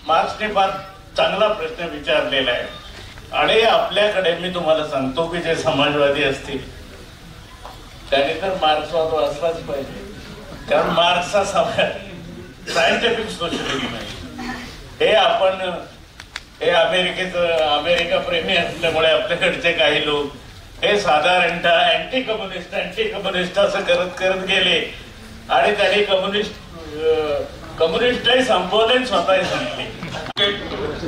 मार्क्सने फार चांगला प्रश्न विचारलेला आहे आणि आपल्याकडे मी तुम्हाला सांगतो की जे समाजवादी असतील त्याने तर मार्क्सवाद वाचलाच पाहिजे, कारण मार्क्सचा सायंटिफिक सोशलिझम आहे. हे आपण हे अमेरिका प्रेमी असल्यामुळे आपल्याकडचे काही लोक हे साधारणतः अँटी कम्युनिस्ट असं करत गेले आणि त्यांनी कम्युनिस्टही संपवले, स्वतःही संपले.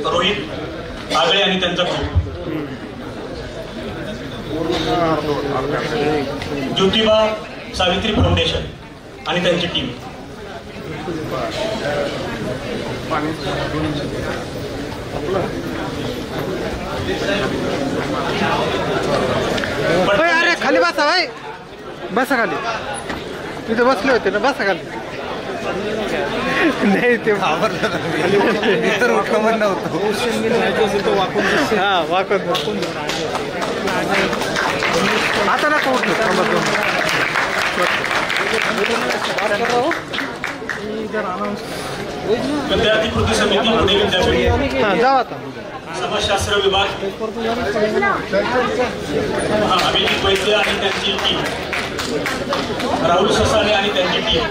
रोहित आगळे आणि त्यांचा ग्रुप, ज्योतिबा सावित्री फाउंडेशन आणि त्यांची टीम, अरे खाली बसा भाई, बसा खाली. तिथे बसले होते ना, बसा खाली. नाही ते तर उठलं म्हणणं होतं. हा वाकून आता नको उठलं. विद्यार्थी कृती समिती पुणे विद्यापीठ, जाऊ आता. समाजशास्त्र विभाग, अभिजित वैद्य आणि त्यांची टीम, राहुल ससाने आणि त्यांची टीम,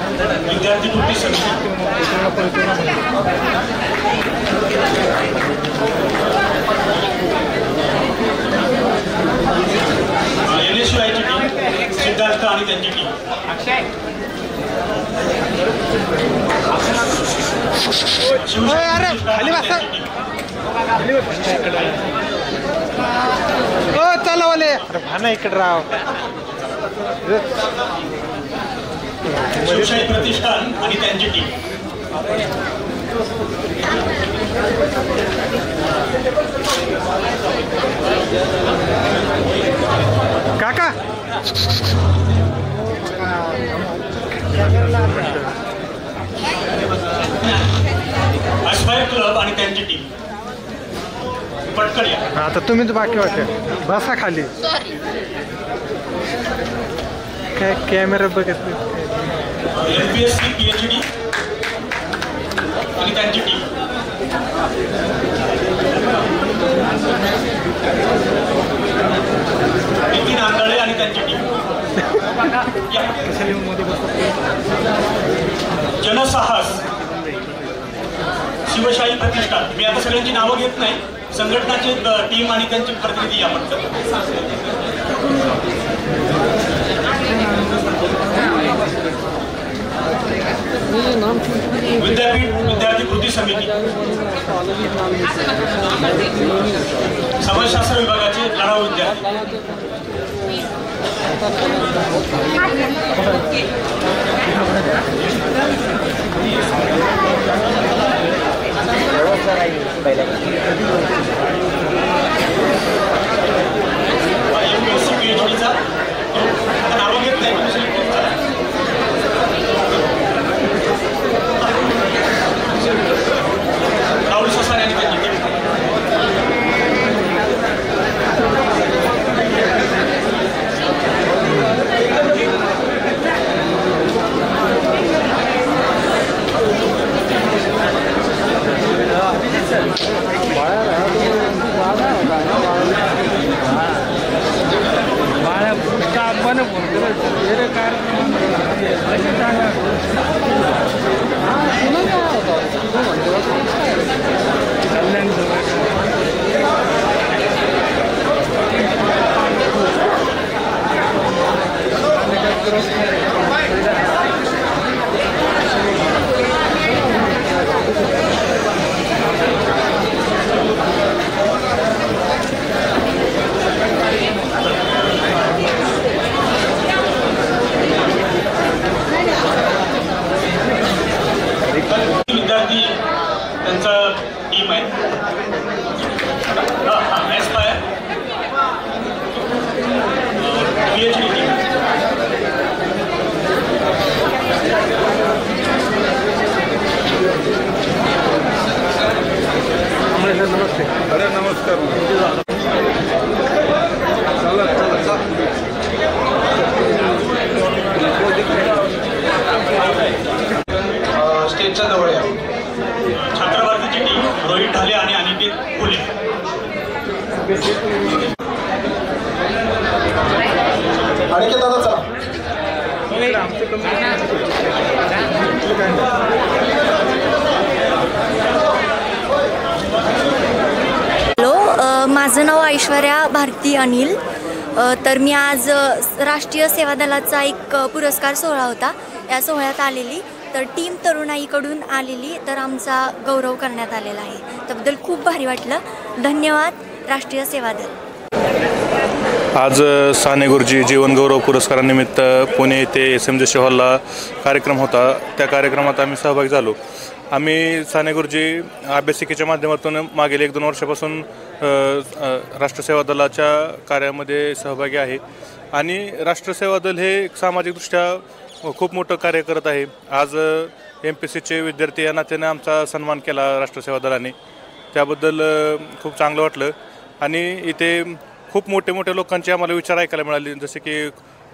विद्यार्थी कृती समिती, NSUI ची टीम, सिद्धार्थ आणि त्यांची टीम, चला वाले भाना इकडे राव. शिवशाही प्रतिष्ठान आणि त्यांची टीम, काका अस्पायर क्लब आणि त्यांची टीम. पटकन या. आता तुम्हीच बाकी वाटते. बसा खाली. काय कॅमेरा बघत MPSC PhD आणि त्यांची टीम, नितीन आंधळे आणि त्यांची टीम, जनसाहस, शिवशाही प्रतिष्ठान. मी आता सगळ्यांची नावं घेत नाही, संघटनाचे टीम आणि त्यांचे प्रतिनिधी या म्हणतात. विद्यापीठ विद्यार्थी कृती समिती, समाजशास्त्र विभागाचे लढाऊ विद्यार्थी, MPSC PhDचा नावं घेत नाही. राहुल ससार यांनी त्यांची टीम, विद्यार्थी त्यांचा टीम आहे. एस्पायर PhD टीम, नमस्ते. अरे नमस्कार. स्टेजच्या जवळ या. छात्रवादीची टीम, रोहित ढाले आणि अनिकेत फुले. अनिकेत दादा चला. हॅलो, माझं नाव ऐश्वर्या भारती अनिल. तर मी आज राष्ट्रीय सेवा दलाचा एक पुरस्कार सोहळा होता, या सोहळ्यात आलेली. तर टीम तरुणाईकडून आलेली, तर आमचा गौरव करण्यात आलेला आहे. त्याबद्दल खूप भारी वाटलं. धन्यवाद राष्ट्रीय सेवा दल. आज साने गुरुजी जीवन गौरव पुरस्कारानिमित्त पुणे येथे SM जोशी हॉलला कार्यक्रम होता. त्या कार्यक्रमात आम्ही सहभागी झालो. आम्ही साने गुरुजी अभ्यासिकेच्या माध्यमातून मागील 1-2 वर्षापासून राष्ट्रसेवा दलाच्या कार्यामध्ये सहभागी आहे आणि राष्ट्रसेवा दल हे सामाजिकदृष्ट्या खूप मोठं कार्य करत आहे. आज MPSCचे विद्यार्थी या नात्याने आमचा सन्मान केला राष्ट्रसेवा दलाने, त्याबद्दल खूप चांगलं वाटलं. आणि इथे खूप मोठे मोठे लोकांचे आम्हाला विचार ऐकायला मिळाले, जसे की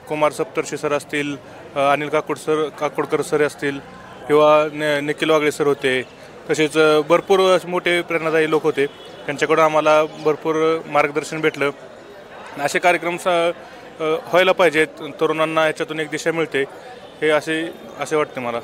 कुमार सप्तर्षी सर असतील, अनिल काकोडकर सर असतील किंवा निखिल वागळे सर होते. तसेच भरपूर मोठे प्रेरणादायी लोक होते, त्यांच्याकडून आम्हाला भरपूर मार्गदर्शन भेटलं. असे कार्यक्रम व्हायला पाहिजेत, तरुणांना याच्यातून एक दिशा मिळते. हे असे वाटते मला.